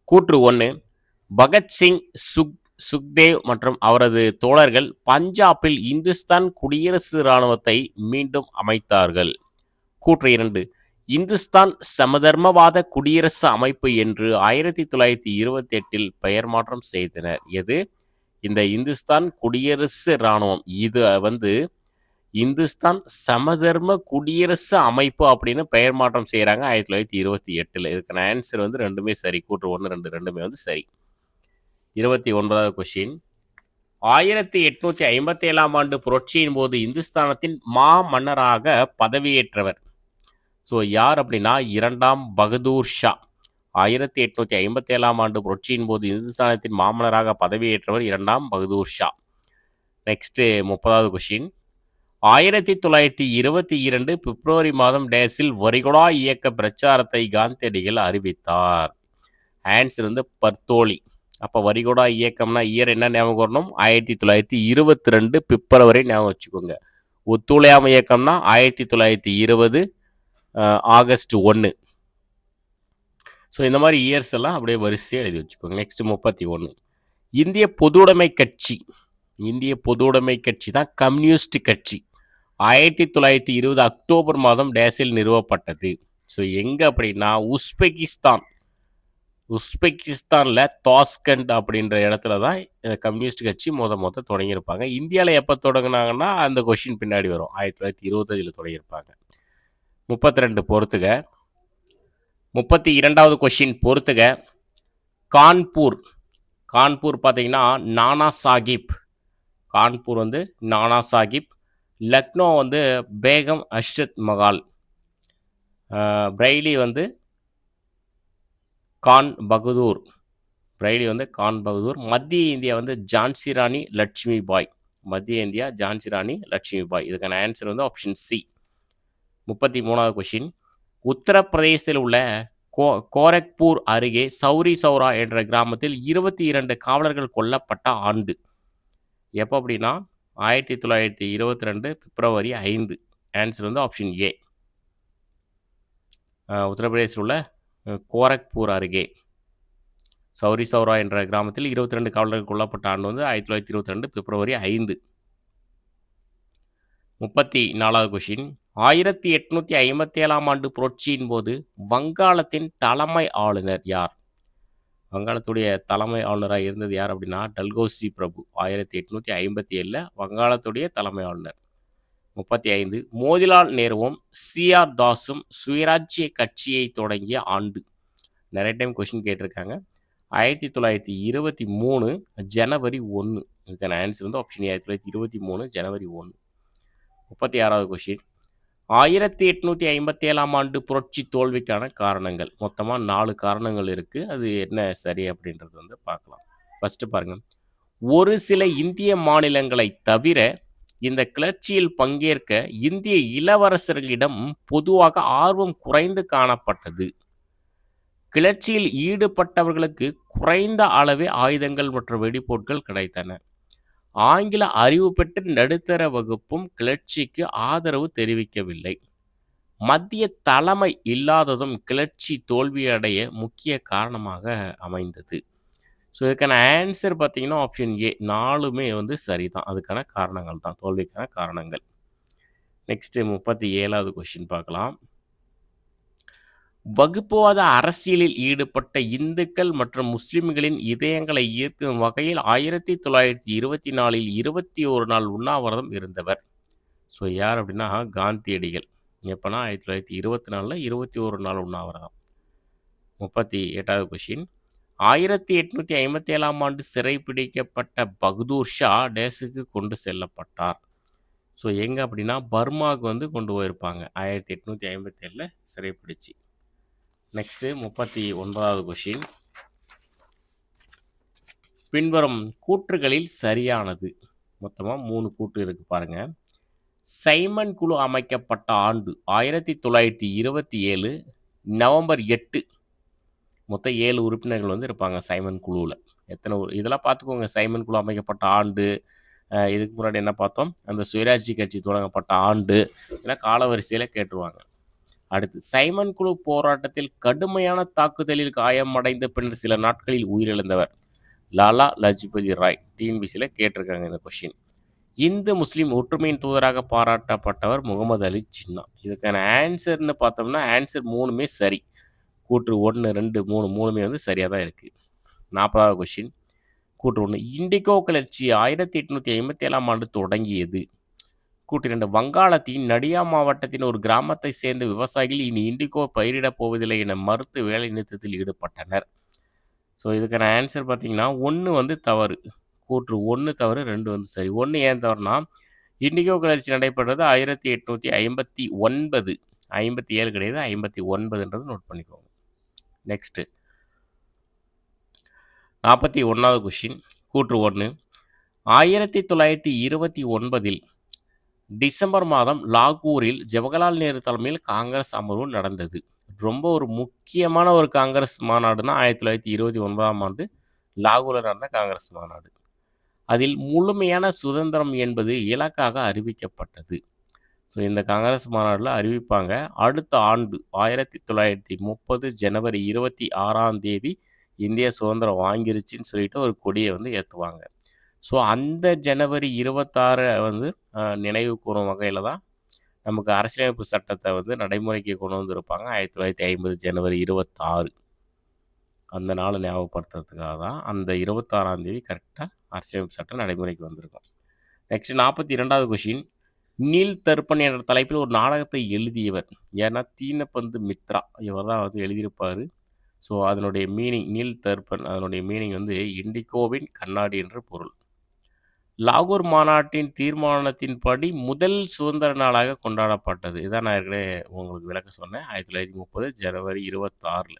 கூற்று 1 பகத்சிங் சுக்தேவ் மற்றும் அவரது தோழர்கள் பஞ்சாபில் இந்துஸ்தான் குடியரசு இராணுவத்தை மீண்டும் அமைத்தார்கள். கூற்று 2 இந்துஸ்தான் சமதர்மவாத குடியரசு அமைப்பு என்று 1928 பெயர் மாற்றம் செய்தனர். எது? இந்த இந்துஸ்தான் குடியரசு இராணுவம் இது வந்து இந்துஸ்தான் சமதர்ம குடியரசு அமைப்பு அப்படின்னு பெயர் மாற்றம் செய்கிறாங்க 1928. இதுக்கான ஆன்சர் வந்து ரெண்டுமே சரி. கூற்று 1, 2 ரெண்டுமே வந்து சரி. 29வது கொஷின். 1857ஆம் ஆண்டு புரட்சியின் போது இந்துஸ்தானத்தின் மன்னராக பதவியேற்றவர். ஸோ யார் அப்படின்னா 2ஆம் பகதூர் ஷா. 1857ஆம் ஆண்டு புரட்சியின் போது இந்துஸ்தானத்தின் மாமன்னராக பதவியேற்றவர் 2ஆம் பகதூர் ஷா. நெக்ஸ்ட்டு 30வது கொஷின். 1922 பிப்ரவரி மாதம் டேஸில் வரிகுடா இயக்க பிரச்சாரத்தை காந்தியடிகள் அறிவித்தார். ஆன்சர் வந்து பர்தோலி. அப்போ வரிகுடா இயக்கம்னா இயர் என்ன ஞாபகம் வரணும்? 1922 பிப்ரவரி ஞாபகம் வச்சுக்கோங்க. ஒத்துழையாமை இயக்கம்னா 1920 ஆகஸ்ட் 1. ஸோ இந்த மாதிரி இயர்ஸ் எல்லாம் அப்படியே வரிசையாக எழுதி வச்சுக்கோங்க. நெக்ஸ்ட் 31. இந்திய பொதுவுடைமை கட்சி. இந்திய பொதுவுடைமை கட்சி தான் கம்யூனிஸ்ட் கட்சி. 1920 அக்டோபர் மாதம் டேஸில் நிறுவப்பட்டது. ஸோ எங்கே அப்படின்னா உஸ்பெகிஸ்தானில் தாஸ்கண்ட் அப்படின்ற இடத்துல தான் கம்யூனிஸ்ட் கட்சி மொத தொடங்கியிருப்பாங்க. இந்தியாவில் எப்போ தொடங்கினாங்கன்னா அந்த கொஷின் பின்னாடி வரும். 1925 தொடங்கியிருப்பாங்க. 32 பொறுத்துக. 32வது கொஷின் பொறுத்துக. கான்பூர் பார்த்தீங்கன்னா நானா சாஹிப். கான்பூர் வந்து நானா சாஹிப். லக்னோ வந்து பேகம் அஷ்ரத் மகால். பிரைலி வந்து கான் பகதூர். மத்திய இந்தியா வந்து ஜான்சி ராணி லட்சுமி பாய். இதுக்கான ஆன்சர் வந்து ஆப்ஷன் சி. 33வது கொஷின். உத்தரப்பிரதேசத்தில் உள்ள கோரக்பூர் அருகே சௌரி சௌரா என்ற கிராமத்தில் 22 காவலர்கள் கொல்லப்பட்ட ஆண்டு எப்போ அப்படின்னா 1922 பிப்ரவரி 5. ஆன்சர் வந்து ஆப்ஷன் ஏ. உத்தரப்பிரதேசத்தில் உள்ள கோரக்பூர் அருகே சௌரி சௌரா என்ற கிராமத்தில் 22 காவலர்கள் கொல்லப்பட்ட ஆண்டு வந்து 1922 பிப்ரவரி 5. 34வது கொஷின். 1857ஆம் ஆண்டு புரட்சியின் போது வங்காளத்தின் தலைமை ஆளுநர் யார்? வங்காளத்துடைய தலைமை ஆளுநராக இருந்தது யார் அப்படின்னா டல்கோசி பிரபு. 1857 வங்காளத்துடைய தலைமை ஆளுநர். 35. மோதிலால் நேருவும் சிஆர் தாஸும் சுயராஜ்ய கட்சியை தொடங்கிய ஆண்டு. நிறைய டைம் கொஷின் கேட்டிருக்காங்க. 1923 ஜனவரி 1. இதுக்கான ஆன்சர் வந்து ஆப்ஷன் 1923 ஜனவரி 1. 36வது கொஷின். 1857ஆம் ஆண்டு புரட்சி தோல்விக்கான காரணங்கள். மொத்தமாக 4 காரணங்கள் இருக்குது. அது என்ன சரி அப்படின்றது வந்து பார்க்கலாம். ஃபஸ்ட்டு பாருங்கள். ஒரு சில இந்திய மாநிலங்களை தவிர இந்த கிளர்ச்சியில் பங்கேற்க இந்திய இளவரசர்களிடம் பொதுவாக ஆர்வம் குறைந்து காணப்பட்டது. கிளர்ச்சியில் ஈடுபட்டவர்களுக்கு குறைந்த அளவே ஆயுதங்கள் மற்றும் வெடிபொருட்கள் கிடைத்தன. ஆங்கில அறிவு பெற்ற நடுத்தர வகுப்பும் கிளர்ச்சிக்கு ஆதரவு தெரிவிக்கவில்லை. மத்திய தலைமை இல்லாததும் கிளர்ச்சி தோல்வியடைய முக்கிய காரணமாக அமைந்தது. ஸோ இதுக்கான ஆன்சர் பார்த்தீங்கன்னா ஆப்ஷன் ஏ. 4மே வந்து சரிதான். அதுக்கான காரணங்கள் தான், தோல்விக்கான காரணங்கள். நெக்ஸ்ட்டு 37வது கொஷின் பார்க்கலாம். வகுப்புவாத அரசியலில் ஈடுபட்ட இந்துக்கள் மற்றும் முஸ்லிம்களின் இதயங்களை ஈர்க்கும் வகையில் 1924 21 நாள் உண்ணாவிரதம் இருந்தவர். ஸோ யார் அப்படின்னா காந்தியடிகள். எப்போனா 1924 21 நாள் உண்ணாவிரதம். 38வது கொஷின். 1857ஆம் ஆண்டு சிறைப்பிடிக்கப்பட்ட பகதூர் ஷா டேஸுக்கு கொண்டு செல்லப்பட்டார். ஸோ எங்கே அப்படின்னா பர்மாவுக்கு வந்து கொண்டு போயிருப்பாங்க 1857 சிறைப்பிடிச்சு. Next 39வது question. பின்வரும் கூற்றுகளில் சரியானது. மொத்தமாக 3 கூற்று இருக்குது பாருங்கள். சைமன் குழு அமைக்கப்பட்ட ஆண்டு 1927 நவம்பர் 8. மொத்தம் 7 உறுப்பினர்கள் வந்து இருப்பாங்க சைமன் குழுவில். எத்தனை இதெல்லாம் பார்த்துக்கோங்க. சைமன் குழு அமைக்கப்பட்ட ஆண்டு, இதுக்கு முன்னாடி என்ன பார்த்தோம், அந்த சுயராஜ்ய கட்சி தொடங்கப்பட்ட ஆண்டு, இதெல்லாம் காலவரிசையில் கேட்டுருவாங்க. அடுத்து சைமன் குழு போராட்டத்தில் கடுமையான தாக்குதலில் காயமடைந்த பின்னர் சில நாட்களில் உயிரிழந்தவர் லாலா லஜ்பதி ராய். டிஎன்பிசியில் கேட்டிருக்காங்க இந்த கொஷின். இந்து முஸ்லீம் ஒற்றுமையின் தூதராக பாராட்டப்பட்டவர் முகமது அலி ஜின்னா. இதுக்கான ஆன்சர்னு பார்த்தோம்னா ஆன்சர் 3மே சரி. கூற்று 1, 2, 3 3மே வந்து சரியாக தான் இருக்குது. 40வது கொஷின். கூற்று 1. இண்டிகோ கிளர்ச்சி 1857ஆம் ஆண்டு தொடங்கியது. கூற்று 2 வங்காளத்தின் நடியா மாவட்டத்தின் ஒரு கிராமத்தை சேர்ந்த விவசாயிகள் இனி இண்டிகோ பயிரிடப் போவதில்லை என மறுத்து வேலை நிறுத்தத்தில் ஈடுபட்டனர். ஸோ இதுக்கான ஆன்சர் பார்த்தீங்கன்னா 1 வந்து தவறு. கூற்று 1 தவறு, 2 வந்து சரி. 1 ஏன் தவறுனா, இண்டிகோ கிளர்ச்சி நடைபெற்றது 1859 57 கிடையாது 59ன்றது நோட் பண்ணிக்கோங்க. நெக்ஸ்ட் 41வது கொஸ்டின் கூற்று 1 1929 டிசம்பர் மாதம் லாகூரில் ஜவஹர்லால் நேரு தலைமையில் காங்கிரஸ் அமர்வு நடந்தது. ரொம்ப ஒரு முக்கியமான ஒரு காங்கிரஸ் மாநாடுனா 1929ஆம் ஆண்டு லாகூரில் நடந்த காங்கிரஸ் மாநாடு. அதில் முழுமையான சுதந்திரம் என்பது இலக்காக அறிவிக்கப்பட்டது. ஸோ இந்த காங்கிரஸ் மாநாட்டில் அறிவிப்பாங்க. அடுத்த ஆண்டு 1930 ஜனவரி 26ஆம் தேதி இந்தியா சுதந்திரம் வாங்கிருச்சுன்னு சொல்லிட்டு ஒரு கொடியை வந்து ஏற்றுவாங்க. ஸோ அந்த ஜனவரி 26 வந்து நினைவு கூறும் வகையில் தான் நமக்கு அரசியலமைப்பு சட்டத்தை வந்து நடைமுறைக்கு கொண்டு வந்திருப்பாங்க. 1950 ஜனவரி 26 அந்த நாளை ஞாபகப்படுத்துறதுக்காக தான் அந்த 26ஆம் தேதி கரெக்டாக அரசியலமைப்பு சட்டம் நடைமுறைக்கு வந்திருக்கும். நெக்ஸ்ட் 42வது கொஷின் நீல் தர்ப்பண் என்ற தலைப்பில் ஒரு நாடகத்தை எழுதியவர் ஏன்னா தீனபந்து மித்ரா இவர் தான் வந்து எழுதியிருப்பார். ஸோ அதனுடைய மீனிங் நீல் தர்ப்பண் அதனுடைய மீனிங் வந்து இண்டிகோவின் கண்ணாடி என்று பொருள். லாகூர் மாநாட்டின் தீர்மானத்தின்படி முதல் சுதந்திர நாளாக கொண்டாடப்பட்டது. இதான் நான் ஏற்கனவே உங்களுக்கு விளக்க சொன்னேன் 1930 ஜனவரி 26.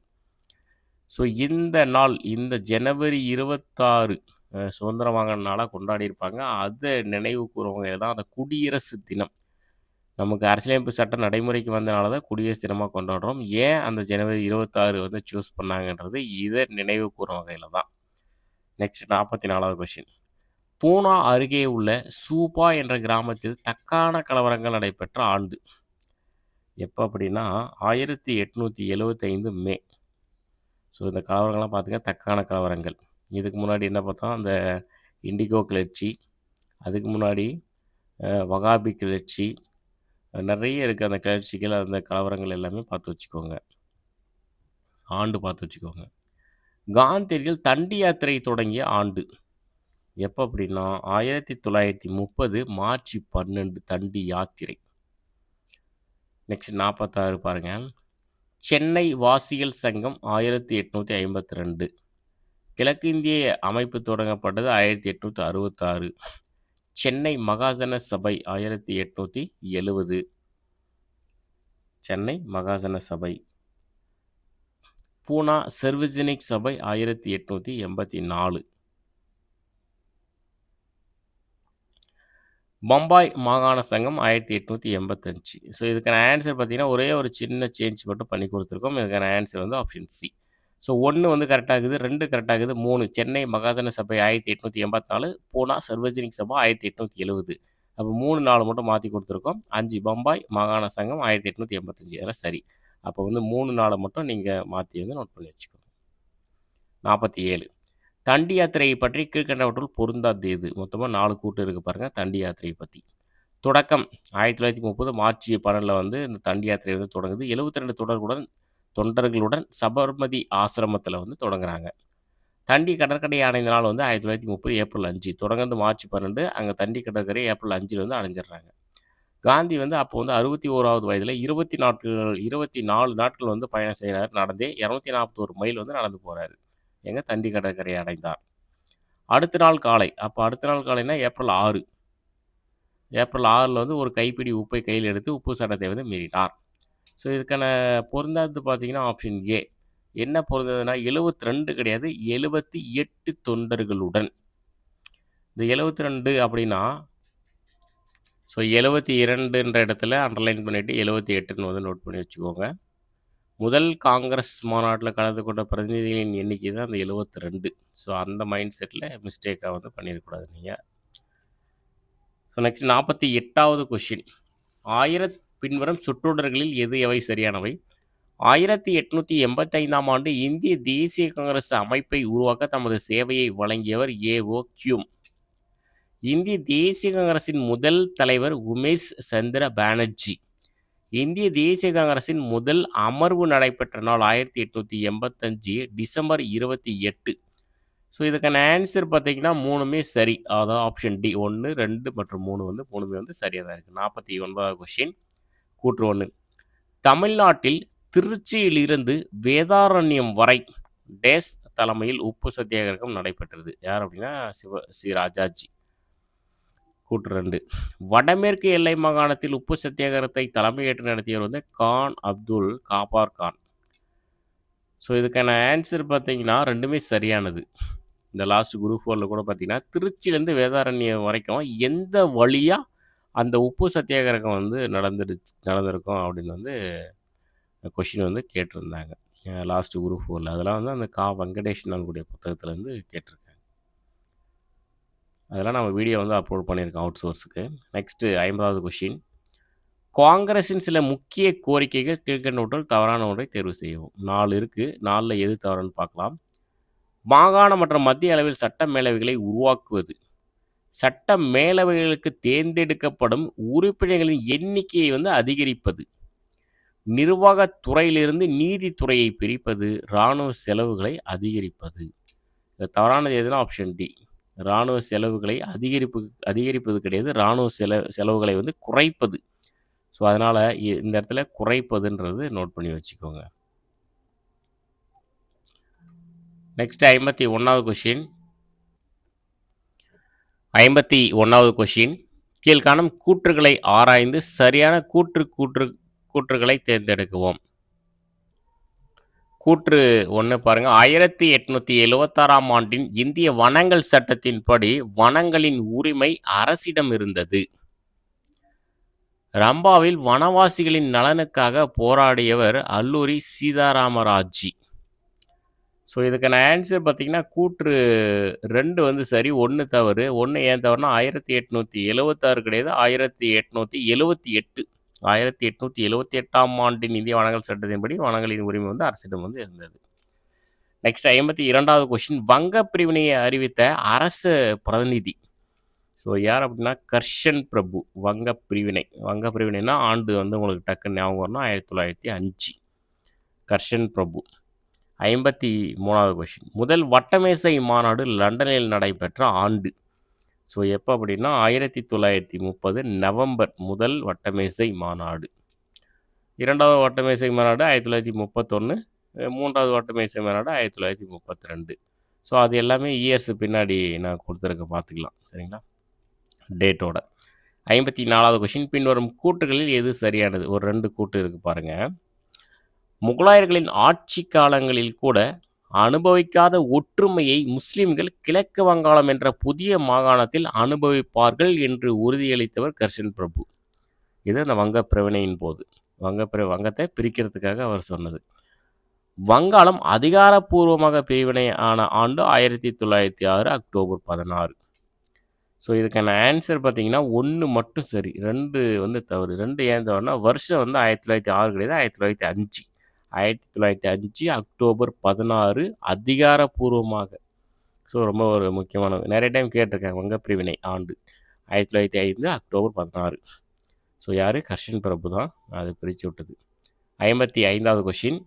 ஸோ இந்த நாள் இந்த ஜனவரி 26 சுதந்திரம் வாங்கின நாளாக கொண்டாடி இருப்பாங்க. அதை நினைவு கூறுவங்க தான் அந்த குடியரசு தினம். நமக்கு அரசியலமைப்பு சட்டம் நடைமுறைக்கு வந்தனால தான் குடியரசு தினமாக கொண்டாடுறோம். ஏன் அந்த ஜனவரி 26 வந்து சூஸ் பண்ணாங்கன்றது இதை நினைவு கூறும் வகையில் தான். நெக்ஸ்ட் 44வது கொஸ்டின் பூனா அருகே உள்ள சூபா என்ற கிராமத்தில் தக்கான கலவரங்கள் நடைபெற்ற ஆண்டு எப்போ அப்படின்னா 1875 மே. ஸோ இந்த கலவரங்கள்லாம் பார்த்துங்க தக்கான கலவரங்கள். இதுக்கு முன்னாடி என்ன பார்த்தோம் அந்த இண்டிகோ கிளர்ச்சி, அதுக்கு முன்னாடி வகாபி கிளர்ச்சி, நிறைய இருக்குது அந்த கிளர்ச்சிகள் அந்த கலவரங்கள் எல்லாமே பார்த்து வச்சுக்கோங்க, ஆண்டு பார்த்து வச்சுக்கோங்க. காந்தியடிகள் தண்டி யாத்திரை தொடங்கிய ஆண்டு எப்போ அப்படின்னா 1930 மார்ச் 12 தண்டி யாத்திரை. நெக்ஸ்ட் 46 பாருங்கள். சென்னை வாசிகள் சங்கம் 1852. கிழக்கிந்திய அமைப்பு தொடங்கப்பட்டது 1866. சென்னை மகாஜன சபை 1870. சென்னை மகாஜன சபை. பூனா சர்வஜனிக் சபை 1884. பம்பாய் மாகாண சங்கம் 1885. ஸோ இதுக்கான ஆன்சர் பார்த்தீங்கன்னா ஒரே ஒரு சின்ன சேஞ்ச் மட்டும் பண்ணி கொடுத்துருக்கோம். இதுக்கான ஆன்சர் வந்து ஆப்ஷன் சி. ஸோ 1 வந்து கரெக்டாகுது, 2 கரெக்டாகுது, 3 சென்னை மகாஜன சபை 1884, பூனா சர்வஜனிக் சபை 1870. அப்போ 3 4 மட்டும் மாற்றி கொடுத்துருக்கோம். 5 பம்பாய் மாகாண சங்கம் 1885. அதெல்லாம் சரி. அப்போ வந்து 3 4 மட்டும் நீங்கள் மாற்றி வந்து நோட் பண்ணி வச்சுக்கோங்க. 47 தண்டி யாத்திரையை பற்றி கீழ்கண்டவற்றுள் பொருந்தாது எது? மொத்தமாக 4 கூட்டு இருக்குது பாருங்கள் தண்டி யாத்திரையை பற்றி. தொடக்கம் 1930 மார்ச் 12 வந்து இந்த தண்டி யாத்திரை வந்து தொடங்குது. 72 தொண்டர்களுடன் சபர்மதி ஆசிரமத்தில் வந்து தொடங்குறாங்க. தண்டி கடற்கரை அடைந்த நாள் வந்து 1930 ஏப்ரல் 5. தொடர்ந்து மார்ச் 12 அங்கே தண்டி கடற்கரை ஏப்ரல் 5 வந்து அடைஞ்சிடுறாங்க. காந்தி வந்து அப்போ வந்து 61வது வயதில் 24 நாட்கள் வந்து பயணம் செய்கிறார். நடந்தே 241 மைல் வந்து நடந்து போகிறாரு. எங்கே தண்டி கடற்கரை அடைந்தார். அடுத்த நாள் காலை அடுத்த நாள் காலைனா ஏப்ரல் 6. ஏப்ரல் 6 வந்து ஒரு கைப்பிடி உப்பை கையில் எடுத்து உப்பு சட்டத்தை வந்து மீறினார். ஸோ இதுக்கான பொருந்தாது பார்த்தீங்கன்னா ஆப்ஷன் ஏ. என்ன பொருந்ததுன்னா 72 கிடையாது 78 தொண்டர்களுடன். இந்த 72 அப்படின்னா ஸோ 72ன்ற இடத்துல அண்டர்லைன் பண்ணிவிட்டு 78ன்னு வந்து நோட் பண்ணி வச்சுக்கோங்க. முதல் காங்கிரஸ் மாநாட்டில் கலந்து கொண்ட பிரதிநிதிகளின் எண்ணிக்கை தான் அந்த 72. ஸோ அந்த மைண்ட் செட்டில் மிஸ்டேக்காக வந்து பண்ணிடக்கூடாது நீங்கள். ஸோ நெக்ஸ்ட் 48வது கொஷின் பின்வரும் சொற்றொடர்களில் எவை சரியானவை? 1885ஆம் ஆண்டு இந்திய தேசிய காங்கிரஸ் அமைப்பை உருவாக்க தமது சேவையை வழங்கியவர் ஏ.ஓ. கியூம். இந்திய தேசிய காங்கிரசின் முதல் தலைவர் உமேஷ் சந்திர பானர்ஜி. இந்திய தேசிய காங்கிரசின் முதல் அமர்வு நடைபெற்ற நாள் 1885 டிசம்பர் 28. ஸோ இதுக்கான ஆன்சர் பார்த்தீங்கன்னா 3மே சரி. அதான் ஆப்ஷன் டி 1, 2 மற்றும் 3 வந்து 3மே வந்து சரியா தான் இருக்கு. 49வது கொஸ்டின் கூற்று 1. தமிழ்நாட்டில் திருச்சியிலிருந்து வேதாரண்யம் வரை டேஸ் தலைமையில் உப்பு சத்தியாகிரகம் நடைபெற்றது. யார் அப்படின்னா சி. ராஜாஜி. கூற்று 2. வடமேற்கு எல்லை மாகாணத்தில் உப்பு சத்தியாகிரகத்தை தலைமையேற்று நடத்தியவர் வந்து கான் அப்துல் காபார் கான். ஸோ இதுக்கான ஆன்சர் பார்த்தீங்கன்னா 2மே சரியானது. இந்த லாஸ்ட் குரூப் 4ல கூட பார்த்தீங்கன்னா திருச்சியிலேருந்து வேதாரண்யம் வரைக்கும் எந்த வழியா அந்த உப்பு சத்தியாகிரகம் வந்து நடந்திருக்கும் அப்படின்னு வந்து கொஷின் வந்து கேட்டிருந்தாங்க. லாஸ்ட் குரூப் 4ல அதெல்லாம் வந்து அந்த வெங்கடேஷன் கூடிய புத்தகத்துலேருந்து கேட்டிருக்காங்க. அதெல்லாம் நம்ம வீடியோ வந்து அப்லோட் பண்ணியிருக்கோம் அவுட் சோர்ஸுக்கு. நெக்ஸ்ட்டு 50வது கொஷின். காங்கிரஸின் சில முக்கிய கோரிக்கைகள் கீழ்கண்டவற்றில் தவறான ஒன்றை தேர்வு செய்யவும். 4 இருக்குது. 4ல் எது தவறுன்னு பார்க்கலாம். மாகாண மற்றும் மத்திய அளவில் சட்ட மேலவைகளை உருவாக்குவது. சட்ட மேலவைகளுக்கு தேர்ந்தெடுக்கப்படும் உறுப்பினர்களின் எண்ணிக்கையை வந்து அதிகரிப்பது. நிர்வாகத் துறையிலிருந்து நீதித்துறையை பிரிப்பது. இராணுவ செலவுகளை அதிகரிப்பது. இது தவறானது எதுனா ஆப்ஷன் டி. இராணுவ செலவுகளை அதிகரிப்பது கிடையாது. இராணுவ செலவுகளை வந்து குறைப்பது. ஸோ அதனால் இந்த இடத்துல குறைப்பதுன்றது நோட் பண்ணி வச்சுக்கோங்க. நெக்ஸ்ட் 51வது கொஷின். 51வது கொஷின். கீழ்காணும் கூற்றுகளை ஆராய்ந்து சரியான கூற்றுகளை தேர்ந்தெடுக்கவும். கூற்று 1 பாருங்க. 1876ஆம் ஆண்டின் இந்திய வனங்கள் சட்டத்தின்படி வனங்களின் உரிமை அரசிடம் இருந்தது. ரம்பாவில் வனவாசிகளின் நலனுக்காக போராடியவர் அல்லூரி சீதாராமராஜி. ஸோ இதுக்கான ஆன்சர் பார்த்தீங்கன்னா கூற்று 2 வந்து சரி, 1 தவறு. 1 ஏன் தவறுனா 1876 கிடையாது, 1878. 1878ஆம் ஆண்டின் இந்திய வனங்கள் சட்டத்தின்படி வனங்களின் உரிமை வந்து அரசிடம் வந்து இருந்தது. நெக்ஸ்ட் 52வது கொஸ்டின். வங்க பிரிவினையை அறிவித்த அரசு பிரதிநிதி. ஸோ யார் அப்படின்னா கர்ஷன் பிரபு. வங்க பிரிவினைனா ஆண்டு வந்து உங்களுக்கு டக்குன்னு ஞாபகம் வரணும், 1905. கர்ஷன் பிரபு. 53வது கொஸ்டின். முதல் வட்டமேசை மாநாடு லண்டனில் நடைபெற்ற ஆண்டு. ஸோ எப்போ அப்படின்னா 1930 நவம்பர் முதல் வட்டமேசை மாநாடு. 2வது வட்டமேசை மாநாடு 1931. 3வது வட்டமேசை மாநாடு 1932. ஸோ அது எல்லாமே இயர்ஸ் பின்னாடி நான் கொடுத்துருக்க பார்த்துக்கலாம். சரிங்களா, டேட்டோட. 54வது கொஸ்டின். பின்வரும் கூற்றுகளில் எது சரியானது? ஒரு 2 கூற்று இருக்குது பாருங்கள். முகலாயர்களின் ஆட்சி காலங்களில் கூட அனுபவிக்காத ஒற்றுமையை முஸ்லிம்கள் கிழக்கு வங்காளம் என்ற புதிய மாகாணத்தில் அனுபவிப்பார்கள் என்று உறுதியளித்தவர் கர்ஷன் பிரபு. இது அந்த வங்க பிரிவினையின் போது வங்கத்தை பிரிக்கிறதுக்காக அவர் சொன்னது. வங்காளம் அதிகாரப்பூர்வமாக பிரிவினை ஆன ஆண்டு 1906 அக்டோபர் 16. ஸோ இதுக்கான ஆன்சர் பார்த்தீங்கன்னா 1 மட்டும் சரி, 2 வந்து தவறு. 2 ஏன் தவறுனா வருஷம் வந்து 1906 கிடையாது, 1905. 1905 அக்டோபர் 16 அதிகாரப்பூர்வமாக. ஸோ ரொம்ப ஒரு முக்கியமான, நிறைய டைம் கேட்டிருக்காங்க வங்க பிரிவினை ஆண்டு 1905 அக்டோபர் 16. ஸோ யார்? கர்ஷன் பிரபு தான் அது பிரித்து விட்டது. 55வது கொஷின்.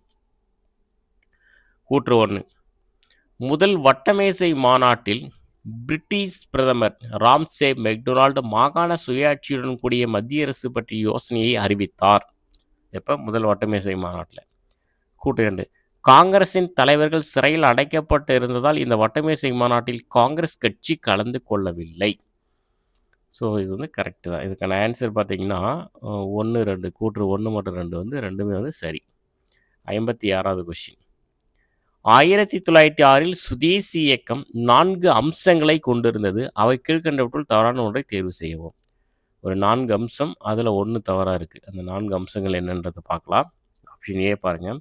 கூற்று 1. முதல் வட்டமேசை மாநாட்டில் பிரிட்டிஷ் பிரதமர் ராம்சே மெக்டொனால்டு மாகாண சுயாட்சியுடன் கூடிய மத்திய அரசு பற்றிய யோசனையை அறிவித்தார். எப்போ? முதல் வட்டமேசை மாநாட்டில். கூற்று 2. காங்கிரசின் தலைவர்கள் சிறையில் அடைக்கப்பட்டு இருந்ததால் இந்த வட்டமேசை மாநாட்டில் காங்கிரஸ் கட்சி கலந்து கொள்ளவில்லை. ஸோ இது வந்து கரெக்டு தான். இதுக்கான ஆன்சர் பார்த்தீங்கன்னா 1, 2 கூற்று 1 மற்றும் 2 வந்து 2மே வந்து சரி. 56வது கொஸ்டின். 1906 சுதேசி இயக்கம் 4 அம்சங்களை கொண்டிருந்தது. அவை கீழ்கண்டவற்றுள் தவறான ஒன்றை தேர்வு செய்யவும். ஒரு 4 அம்சம், அதில் 1 தவறாக இருக்குது. அந்த 4 அம்சங்கள் என்னன்றதை பார்க்கலாம். ஆப்ஷன் ஏ பாருங்கள்.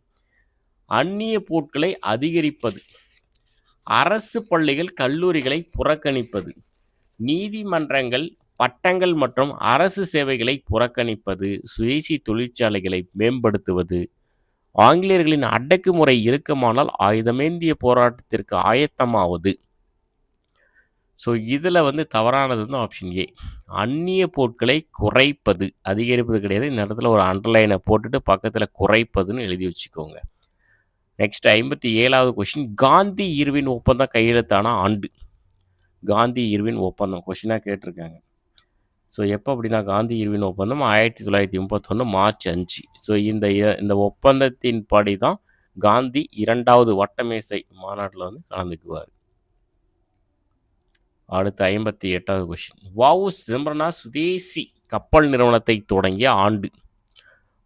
அந்நிய பொருட்களை அதிகரிப்பது. அரசு பள்ளிகள் கல்லூரிகளை புறக்கணிப்பது. நீதிமன்றங்கள், பட்டங்கள் மற்றும் அரசு சேவைகளை புறக்கணிப்பது. சுதேசி தொழிற்சாலைகளை மேம்படுத்துவது. ஆங்கிலேயர்களின் அடக்குமுறை இறுக்கமானால் ஆயுதமேந்திய போராட்டத்திற்கு ஆயத்தமாவது. ஸோ இதில் வந்து தவறானது வந்து ஆப்ஷன் ஏ. அந்நிய பொருட்களை குறைப்பது, அதிகரிப்பது கிடையாது. இந்த இடத்துல ஒரு அண்டர்லைனை போட்டுட்டு பக்கத்தில் குறைப்பதுன்னு எழுதி வச்சுக்கோங்க. நெக்ஸ்ட் 57வது கொஸ்டின். காந்தி இர்வின் ஒப்பந்தம் கையெழுத்தான ஆண்டு. காந்தி இர்வின் ஒப்பந்தம் கொஸ்டினாக கேட்டிருக்காங்க. ஸோ எப்போ அப்படின்னா காந்தி இர்வின் ஒப்பந்தம் 1931 மார்ச் 5. ஸோ இந்த ஒப்பந்தத்தின் படி தான் காந்தி 2வது வட்டமேசை மாநாட்டில் வந்து கலந்துக்குவார். அடுத்து 58வது கொஸ்டின். வ.உ. சிதம்பரனார் சுதேசி கப்பல் நிறுவனத்தை தொடங்கிய ஆண்டு.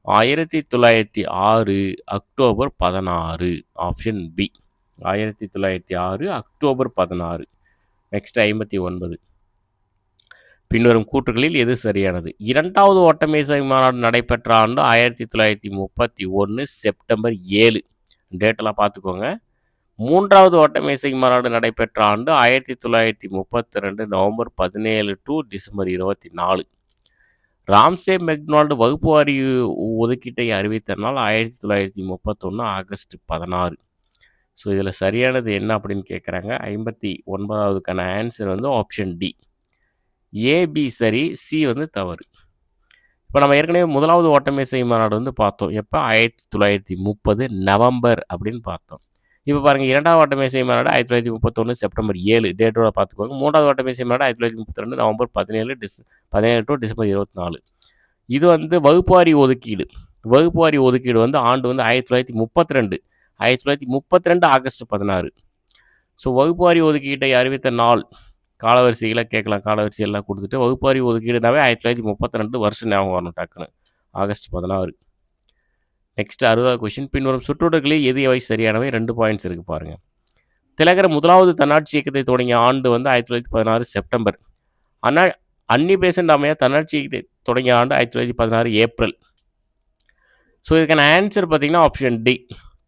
1906 October 16. Option B 1906 October 16. Next 59. பின்வரும் கூற்றுகளில் எது சரியானது? 2வது வட்டமேசை மாநாடு நடைபெற்ற ஆண்டு 1931 செப்டம்பர் 7. டேட்டெல்லாம் பார்த்துக்கோங்க. 3வது வட்டமேசை மாநாடு நடைபெற்ற ஆண்டு 1932 November 17 to December 24. Ramsay MacDonald வகுப்பு வாரி ஒதுக்கீட்டை அறிவித்த நாள் 1931 ஆகஸ்ட் 16. ஸோ இதில் சரியானது என்ன அப்படின்னு கேட்குறாங்க. 59வதுக்கான ஆன்சர் வந்து ஆப்ஷன் டி. ஏபி சரி, சி வந்து தவறு. இப்போ நம்ம ஏற்கனவே 1வது வட்டமேசை மாநாடு வந்து பார்த்தோம். எப்போ 1930 நவம்பர் அப்படின்னு பார்த்தோம். இப்போ பாருங்கள், 2வது வட்டமேசை மாநாடு 1931 செப்டம்பர் 7 டேட்டோட பார்த்துக்கோங்க. 3வது வட்டமேசை மாநாடு 1932 நவம்பர் 17 டு டிசம்பர் 24. இது வந்து வகுப்புவாரி ஒதுக்கீடு. வகுப்புவாரி ஒதுக்கீடு வந்து ஆண்டு வந்து 1932 1932 ஆகஸ்ட் 16. ஸோ வகுப்புவாரி ஒதுக்கீட்டை அறிவித்த நாள் காலவரிசைகளை கேட்கலாம். காலவரிசையெல்லாம் கொடுத்துட்டு வகுப்புவாரி ஒதுக்கீடுனாவே 1932 வருஷம் ஞாபகம் வரணும் டக்குன்னு. ஆகஸ்ட் 16. நெக்ஸ்ட் 60வது கொஸ்டின். பின்வரும் சுற்றுடர்களில் எது எவை சரியானவை? 2 பாயிண்ட்ஸ் இருக்குது பாருங்கள். திலகர் 1வது தன்னாட்சி இயக்கத்தை தொடங்கிய ஆண்டு வந்து 1916 செப்டம்பர். ஆனால் அன்னி பெசன்ட் அம்மையார் தன்னாட்சி இயக்கத்தை தொடங்கிய ஆண்டு 1916 ஏப்ரல். ஸோ இதுக்கான ஆன்சர் பார்த்தீங்கன்னா ஆப்ஷன் டி.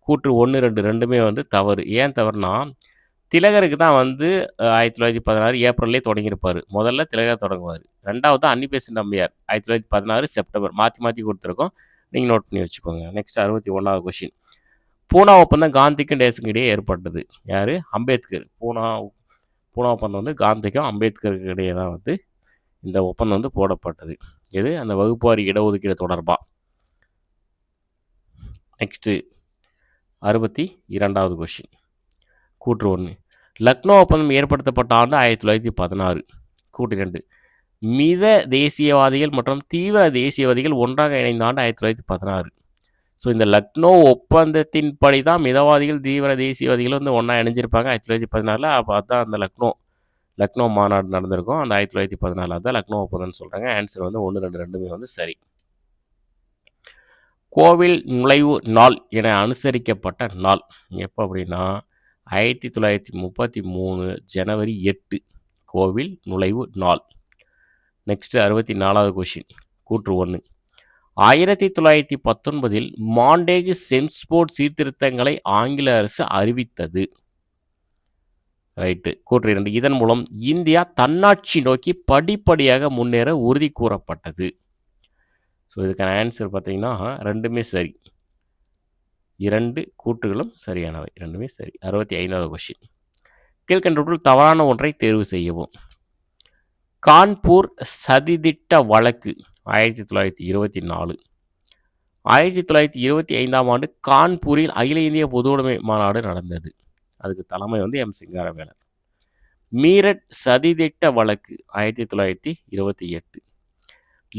கூற்று 1, 2 ரெண்டுமே வந்து தவறு. ஏன் தவறுனா, திலகருக்கு தான் வந்து 1916 ஏப்ரல்லே தொடங்கியிருப்பார். முதல்ல திலகர் தொடங்குவார். 2வது அன்னி பெசன்ட் அம்மையார் 1916 செப்டம்பர். மாற்றி மாற்றி கொடுத்துருக்கோம், நீங்கள் நோட் பண்ணி வச்சுக்கோங்க. Next 61வது question. பூனா ஒப்பந்தம் காந்திக்கும் நேருக்கும் இடையே ஏற்பட்டது. யார்? அம்பேத்கர். பூனா ஒப்பந்தம் வந்து காந்திக்கும் அம்பேத்கருக்கு இடையே தான் வந்து இந்த ஒப்பந்தம் வந்து போடப்பட்டது. இது அந்த வகுப்புவாரி இடஒதுக்கீடு தொடர்பாக. நெக்ஸ்ட்டு 62வது கொஸ்டின். கூற்று 1. லக்னோ ஒப்பந்தம் ஏற்படுத்தப்பட்ட ஆண்டு 1916. கூற்று 2. மித தேசியவாதிகள் மற்றும் தீவிர தேசியவாதிகள் ஒன்றாக இணைந்த ஆண்டு 1916. ஸோ இந்த லக்னோ ஒப்பந்தத்தின் படி தான் மிதவாதிகள் தீவிர தேசியவாதிகள் வந்து ஒன்றா இணைஞ்சிருப்பாங்க 1916. அப்போ அதுதான் அந்த லக்னோ மாநாடு நடந்திருக்கும். அந்த 1914 தான் லக்னோ ஒப்பந்தம்னு சொல்கிறாங்க. ஆன்சர் வந்து 1, 2 ரெண்டுமே வந்து சரி. கோவில் நுழைவு நாள் என அனுசரிக்கப்பட்ட நாள் எப்போ அப்படின்னா 1933 ஜனவரி 8 கோவில் நுழைவு நாள். நெக்ஸ்ட் 64வது கொஸ்டின். கூற்று 1. 1919 மாண்டேகு செம்ஸ்போர்ட் சீர்திருத்தங்களை ஆங்கில அரசு அறிவித்தது. ரைட்டு. கூற்று 2. இதன் மூலம் இந்தியா தன்னாட்சி நோக்கி படிப்படியாக முன்னேற உறுதி கூறப்பட்டது. ஸோ இதுக்கான ஆன்சர் பார்த்தீங்கன்னா ரெண்டுமே சரி. 2 கூற்றுகளும் சரியானவை, ரெண்டுமே சரி. 65வது கொஸ்டின். கீழ்கண்டவற்றுள் தவறான ஒன்றை தேர்வு செய்யவும். கான்பூர் சதித்திட்ட வழக்கு 1924. 1925ஆம் ஆண்டு கான்பூரில் அகில இந்திய பொதுவுடைமை மாநாடு நடந்தது. அதுக்கு தலைமை வந்து எம். சிங்காரவேலர். மீரட் சதித்திட்ட வழக்கு 1928.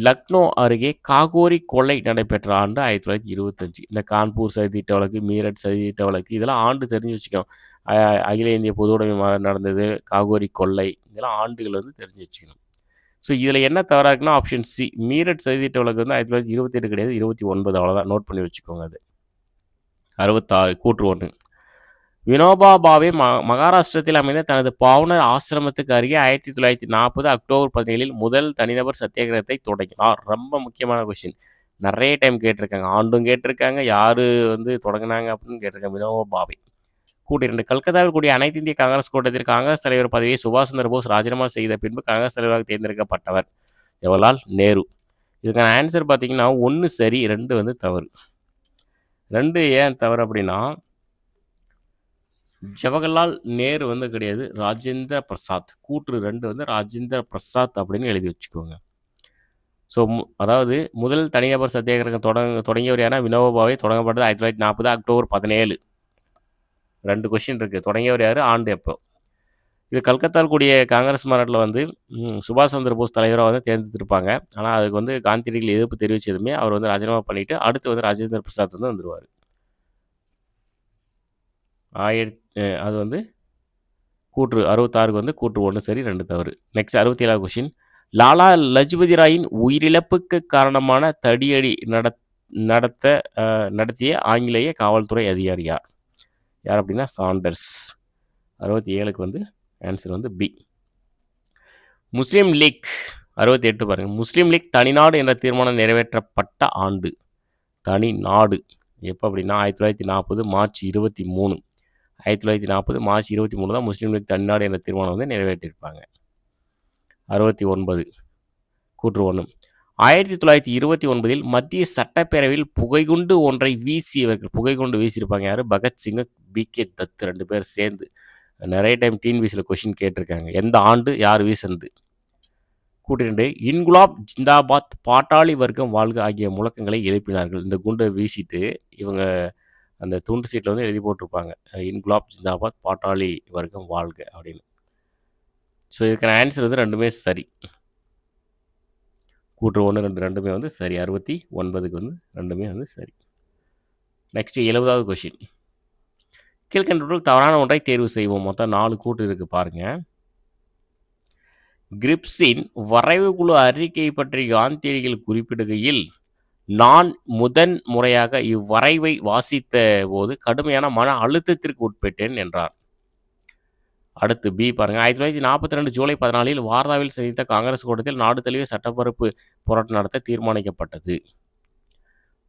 லக்னோ அருகே காகோரி கொலை நடைபெற்ற ஆண்டு 1925. இந்த கான்பூர் சதித்திட்ட வழக்கு, மீரட் சதித்திட்ட வழக்கு இதெல்லாம் ஆண்டு தெரிஞ்சு வச்சுக்கணும். அகில இந்திய பொதுவுடைமை மாநாடு நடந்தது, காகோரி கொள்ளை, இதெல்லாம் ஆண்டுகள் வந்து தெரிஞ்சு வச்சுக்கணும். ஸோ இதில் என்ன தவறாக இருக்குன்னா ஆப்ஷன் சி. மீரட் சதித்திட்ட வழக்கு வந்து 1928 கிடையாது, 29. அவ்வளோதான், நோட் பண்ணி வச்சுக்கோங்க. அது 66. கூற்று 1. வினோபா பாவே மகாராஷ்டிரத்தில் அமைந்த தனது பாவனர் ஆசிரமத்துக்கு அருகே 1940 அக்டோபர் 17 முதல் தனிநபர் சத்தியாகிரகத்தை தொடங்கினார். ரொம்ப முக்கியமான கொஸ்டின், நிறைய டைம் கேட்டிருக்காங்க, ஆண்டும் கேட்டிருக்காங்க, யார் வந்து தொடங்கினாங்க அப்படின்னு கேட்டிருக்காங்க. வினோபா பாவே. கூட்டு 2. கல்கத்தாவில் கூடிய அனைத்து இந்திய காங்கிரஸ் கூட்டத்தில் காங்கிரஸ் தலைவர் பதவியை சுபாஷ் சந்திர போஸ் ராஜினாமா செய்த பின்பு காங்கிரஸ் தலைவராக தேர்ந்தெடுக்கப்பட்டவர். ஜவஹர்லால் நேரு. இதுக்கான ஆன்சர் பார்த்தீங்கன்னா 1 சரி, 2 வந்து தவறு. 2 ஏன் தவறு அப்படின்னா, ஜவஹர்லால் நேரு வந்து கிடையாது, ராஜேந்திர பிரசாத். கூற்று 2 வந்து ராஜேந்திர பிரசாத் அப்படின்னு எழுதி வச்சுக்கோங்க. ஸோ அதாவது முதல் தனிநபர் சத்தியாகிரகம் தொடங்கியவர் யாரா? வினோபா பாவே. தொடங்கப்பட்டது 1940 அக்டோபர் 17. 2 கொஸ்டின் இருக்கு. தொடங்கியவர் யாரு? ஆண்டு எப்போ? இது கல்கத்தாவில் கூடிய காங்கிரஸ் மாநாட்டில் வந்து சுபாஷ் சந்திர போஸ் தலைவராக வந்து தேர்ந்தெடுத்திருப்பாங்க. ஆனால் அதுக்கு வந்து காந்தியடிகள் எதிர்ப்பு தெரிவித்ததுமே அவர் வந்து ராஜினாமா பண்ணிவிட்டு அடுத்து வந்து ராஜேந்திர பிரசாத் வந்து வந்துடுவார். அது வந்து கூற்று 66க்கு வந்து கூற்று 1 சரி 2 தவறு. நெக்ஸ்ட் 67வது கொஸ்டின். லாலா லஜ்பதி ராயின் உயிரிழப்புக்கு காரணமான தடியடி நடத்திய ஆங்கிலேய காவல்துறை அதிகாரி யார்? யார் அப்படின்னா சாண்டர்ஸ். 67க்கு வந்து ஆன்சர் வந்து பி. முஸ்லீம் லீக் 68 பாருங்க. முஸ்லீம் லீக் தனிநாடு என்ற தீர்மானம் நிறைவேற்றப்பட்ட ஆண்டு. தனிநாடு எப்போ அப்படின்னா 1940 மார்ச் 23. 1940 மார்ச் 23 தான் முஸ்லீம் லீக் தனிநாடு என்ற தீர்மானம் வந்து நிறைவேற்றியிருப்பாங்க. 69 கூற்று 1. 1929 மத்திய சட்டப்பேரவையில் புகைகுண்டு ஒன்றை புகைகுண்டு வீசியிருப்பாங்க யார்? பகத்சிங், பி.கே. தத் 2 பேர் சேர்ந்து. நிறைய டைம் டிஎன்பிஎஸ்சியில் கொஸ்டின் கேட்டிருக்காங்க. எந்த ஆண்டு யார் வீசுனது? கூற்று 2. இன்குலாப் ஜிந்தாபாத், பாட்டாளி வர்க்கம் வாழ்க ஆகிய முழக்கங்களை எழுப்பினார்கள். இந்த குண்டை வீசிட்டு இவங்க அந்த துண்டு சீட்டில் வந்து எழுதி போட்டிருப்பாங்க, இன்குலாப் ஜிந்தாபாத், பாட்டாளி வர்க்கம் வாழ்க அப்படின்னு. ஸோ இதுக்கான ஆன்சர் வந்து ரெண்டுமே சரி. கூற்று 1 2 ரெண்டுமே வந்து சரி. 69க்கு வந்து ரெண்டுமே வந்து சரி. நெக்ஸ்ட் 70வது கொஸ்டின். கீழ்கண்டவற்றுள் தவறான ஒன்றை தேர்வு செய்வோம். மொத்தம் 4 கூற்று இருக்கு பாருங்க. கிரிப்ஸின் வரைவு குழு அறிக்கை பற்றி காந்தியடிகள் குறிப்பிடுகையில், நான் முதன் முறையாக இவ்வரைவை வாசித்த போது கடுமையான மன அழுத்தத்திற்கு உட்பட்டேன் என்றார். அடுத்து பி பாருங்க. 1942 ஜூலை 14 வார்தாவில் சந்தித்த காங்கிரஸ் கூட்டத்தில் நாடு தழுவிய சட்டமறுப்பு போராட்டம் நடத்த தீர்மானிக்கப்பட்டது.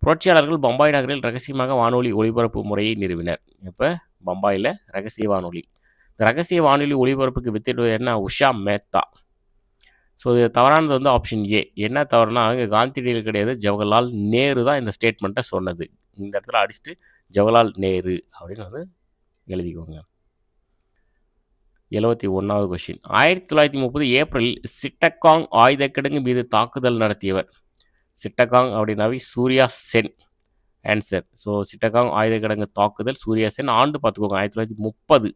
புரட்சியாளர்கள் பம்பாய் நகரில் ரகசியமாக வானொலி ஒளிபரப்பு முறையை நிறுவினர். இப்போ பம்பாயில் ரகசிய வானொலி. ரகசிய வானொலி ஒளிபரப்புக்கு வித்திடுவது என்ன? உஷா மேத்தா. ஸோ இது தவறானது வந்து ஆப்ஷன் ஏ. என்ன தவறுனா, அங்கே காந்தியடிகள் கிடையாது, ஜவஹர்லால் நேரு தான் இந்த ஸ்டேட்மெண்ட்டை சொன்னது. இந்த இடத்துல அடிச்சுட்டு ஜவஹர்லால் நேரு அப்படின்னு வந்து எழுதிக்கோங்க. 71வது கொஸ்டின். 1930 ஏப்ரலில் சிட்டகாங் ஆயுத கிடங்கு மீது தாக்குதல் நடத்தியவர். சிட்டகாங் அப்படின்னாவே சூர்யா சென் ஆன்சர். ஸோ சிட்டகாங் ஆயுத கிடங்கு தாக்குதல் சூர்யா சென். ஆண்டு பார்த்துக்கோங்க, 1930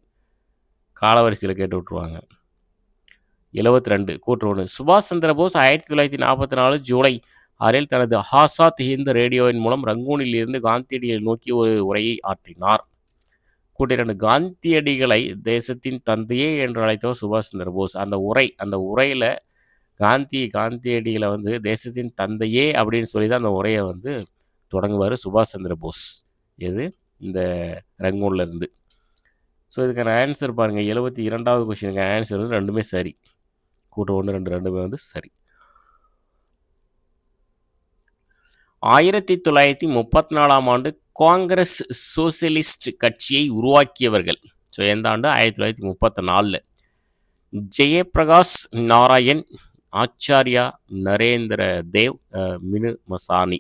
காலவரிசையில் கேட்டு விட்ருவாங்க. 72 கூற்று 1. சுபாஷ் சந்திர போஸ் 1944 ஜூலை 6 தனது ஆசாத் ஹிந்த் ரேடியோவின் மூலம் ரங்கூனில் இருந்து காந்தியடிகளை நோக்கி ஒரு உரையை ஆற்றினார். கூற்று 2. காந்தியடிகளை தேசத்தின் தந்தையே என்று அழைத்தவர் சுபாஷ் சந்திர போஸ். அந்த உரையில் காந்தியடிகளை வந்து தேசத்தின் தந்தையே அப்படின்னு சொல்லி தான் அந்த உரையை வந்து தொடங்குவார் சுபாஷ் சந்திர போஸ். எது? இந்த ரங்கூனில் இருந்து. ஸோ இதுக்கான ஆன்சர் பாருங்கள். 72வது கொஸ்டினுக்கு ஆன்சர் வந்து ரெண்டுமே சரி. கூற்று 1 2 ரெண்டுமே வந்து சரி. 1934ஆம் ஆண்டு காங்கிரஸ் சோசியலிஸ்ட் கட்சியை உருவாக்கியவர்கள். ஸோ எந்த ஆண்டு? 1934. ஜெயபிரகாஷ் நாராயண், ஆச்சாரியா நரேந்திர தேவ், மினு மசானி.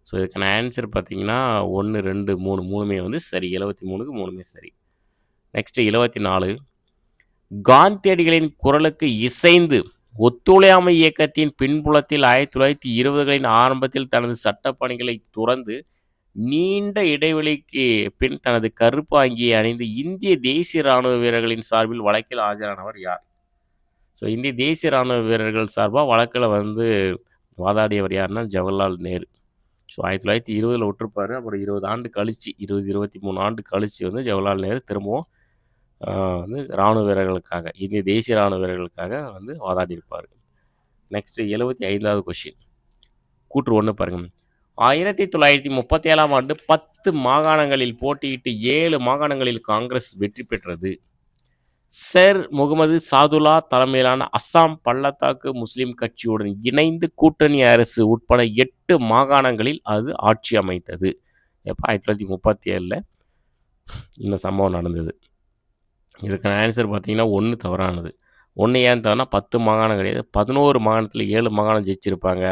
ஸோ இதுக்கான ஆன்சர் பார்த்தீங்கன்னா 1 2 3 மூணுமே வந்து சரி. 73க்கு மூணுமே சரி. நெக்ஸ்ட் 74. காந்தியடிகளின் குரலுக்கு இசைந்து ஒத்துழையாமை இயக்கத்தின் பின்புலத்தில் 1920களின் ஆரம்பத்தில் தனது சட்டப்பணிகளை துறந்து நீண்ட இடைவெளிக்கு பின் தனது கருப்பு அங்கியை அணிந்து இந்திய தேசிய இராணுவ வீரர்களின் சார்பில் வழக்கில் ஆஜரானவர் யார்? ஸோ இந்திய தேசிய இராணுவ வீரர்கள் சார்பாக வழக்கில் வந்து வாதாடியவர் யாருன்னா ஜவஹர்லால் நேரு. ஸோ 1920 விட்டுருப்பாரு. அப்புறம் 20 ஆண்டு கழிச்சு 23 ஆண்டு கழிச்சு வந்து ஜவஹர்லால் நேரு திரும்பவும் வந்து இராணுவ வீரர்களுக்காக, இந்திய தேசிய இராணுவ வீரர்களுக்காக வந்து வாதாடியிருப்பார். Next 75வது question. கூற்று 1 பாருங்க. 1937ஆம் ஆண்டு 10 மாகாணங்களில் போட்டியிட்டு 7 மாகாணங்களில் காங்கிரஸ் வெற்றி பெற்றது. சர் முகமது சாதுல்லா தலைமையிலான அஸ்ஸாம் பள்ளத்தாக்கு முஸ்லிம் கட்சியுடன் இணைந்து கூட்டணி அரசு உட்பட 8 மாகாணங்களில் அது ஆட்சி அமைத்தது. எப்போ? 1937 இந்த சம்பவம் நடந்தது. இதுக்கான ஆன்சர் பார்த்தீங்கன்னா 1 தவறானது. 1 ஏன் தவறுனா 10 மாகாணம் கிடையாது, 11 மாகாணத்தில் 7 மாகாணம் ஜெயிச்சிருப்பாங்க.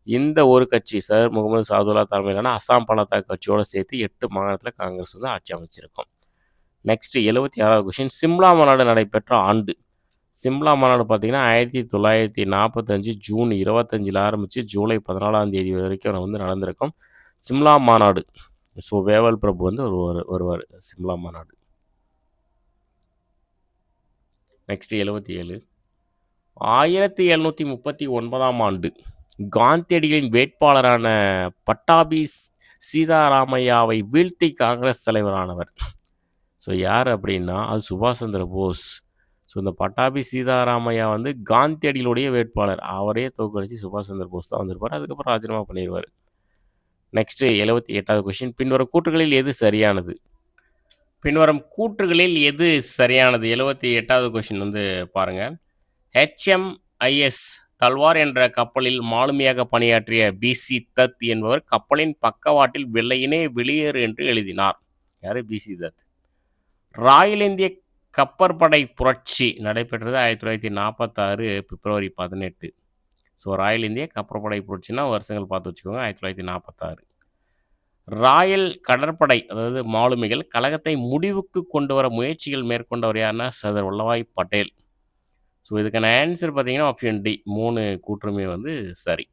இந்த ஒரு கட்சி சர் முகமது சாதுல்லா தலைமையிலான அஸ்ஸாம் பள்ளத்தாக்கு கட்சியோடு சேர்த்து 8 மாகாணத்தில் காங்கிரஸ் வந்து ஆட்சி அமைச்சிருக்கும். நெக்ஸ்ட் 76வது கொஸ்டின். சிம்லா மாநாடு நடைபெற்ற ஆண்டு. சிம்லா மாநாடு பார்த்தீங்கன்னா 1945 ஜூன் 25 ஆரம்பித்து ஜூலை 14ஆம் தேதி வரைக்கும் வந்து நடந்திருக்கும் சிம்லா மாநாடு. ஸோ வேவல் பிரபு வந்து வருவார் சிம்லா மாநாடு. நெக்ஸ்ட் 77 1739ஆம் ஆண்டு காந்தியடிகளின் வேட்பாளரான பட்டாபி சீதாராமையாவை வீழ்த்தி காங்கிரஸ் தலைவரானவர். ஸோ யார் அப்படின்னா அது சுபாஷ் சந்திர போஸ். ஸோ இந்த பட்டாபி சீதாராமையா வந்து காந்தியடிகளுடைய வேட்பாளர். அவரே தோற்கடிச்சு சுபாஷ் சந்திர போஸ் தான் வந்திருப்பார். அதுக்கப்புறம் ராஜினாமா பண்ணிடுவார். நெக்ஸ்ட் 78வது கொஸ்டின். பின்வரும் கூற்றுகளில் எது சரியானது? பின்வரும் கூற்றுகளில் எது சரியானது? 78வது கொஸ்டின் வந்து பாருங்க. HMIS தல்வார் என்ற கப்பலில் மாலுமியாக பணியாற்றிய BC தத் என்பவர் கப்பலின் பக்கவாட்டில் வெள்ளையினே வெளியேறு என்று எழுதினார். யாரு? BC தத். ராயல் இந்திய கப்பற்படை புரட்சி நடைபெற்றது 1946 பிப்ரவரி 18. ஸோ ராயல் இந்திய கப்பற்படை புரட்சினா வருஷங்கள் பார்த்து வச்சுக்கோங்க. 1946. ராயல் கடற்படை அதாவது மாலுமிகள் கழகத்தை முடிவுக்கு கொண்டு வர முயற்சிகள் மேற்கொண்டவர் யாருன்னா சர்தார் வல்லபாய் பட்டேல். ஸோ இதுக்கான ஆன்சர் பார்த்தீங்கன்னா ஆப்ஷன் டி. 3 கூற்றுமே வந்து சரி.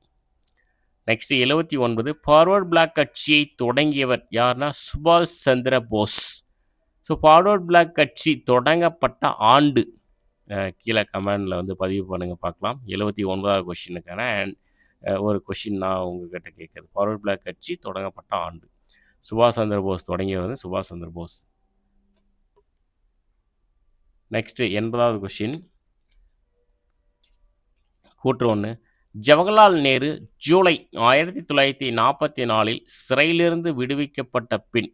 நெக்ஸ்ட் 79 ஃபார்வர்ட் பிளாக் கட்சியை தொடங்கியவர் யாருன்னா சுபாஷ் Chandra Bose. So forward black கட்சி தொடங்கப்பட்ட ஆண்டு கீழே கமெண்டில் வந்து பதிவு பண்ணுங்கள் பார்க்கலாம். 79வது கொஸ்டினுக்கான ஒரு கொஸ்டின் நான் உங்ககிட்ட கேட்குறது. ஃபார்வர்ட் பிளாக் கட்சி தொடங்கப்பட்ட ஆண்டு. சுபாஷ் சந்திர போஸ் தொடங்கியவர் வந்து சுபாஷ் சந்திர போஸ். நெக்ஸ்ட் 80வது கொஸ்டின். கூற்று 1. ஜவஹர்லால் நேரு ஜூலை 1944 சிறையிலிருந்து விடுவிக்கப்பட்ட பின்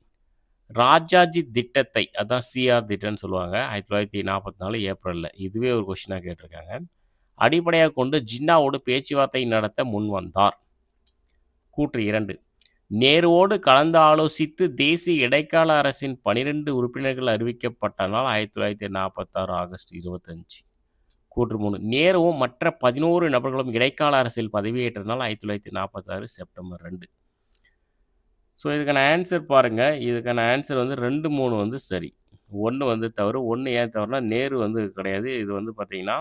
ராஜாஜி திட்டத்தை, அதான் சிஆர் திட்டம்னு சொல்லுவாங்க, 1944 ஏப்ரலில், இதுவே ஒரு கொஸ்டினாக கேட்டிருக்காங்க, அடிப்படையாக கொண்டு ஜின்னாவோடு பேச்சுவார்த்தை நடத்த முன் வந்தார். கூற்று 2. நேருவோடு கலந்து ஆலோசித்து தேசிய இடைக்கால அரசின் 12 உறுப்பினர்கள் அறிவிக்கப்பட்ட நாள் 1946 ஆகஸ்ட் 25. கூற்று 3. நேருவும் மற்ற 11 நபர்களும் இடைக்கால அரசில் பதவியேற்ற நாள் 1946 செப்டம்பர் 2. ஸோ இதுக்கான ஆன்சர் பாருங்கள். இதுக்கான ஆன்சர் வந்து 2, 3 வந்து சரி. 1 வந்து தவறு. 1 ஏன் தவறுனா நேரு வந்து கிடையாது. இது வந்து பார்த்தீங்கன்னா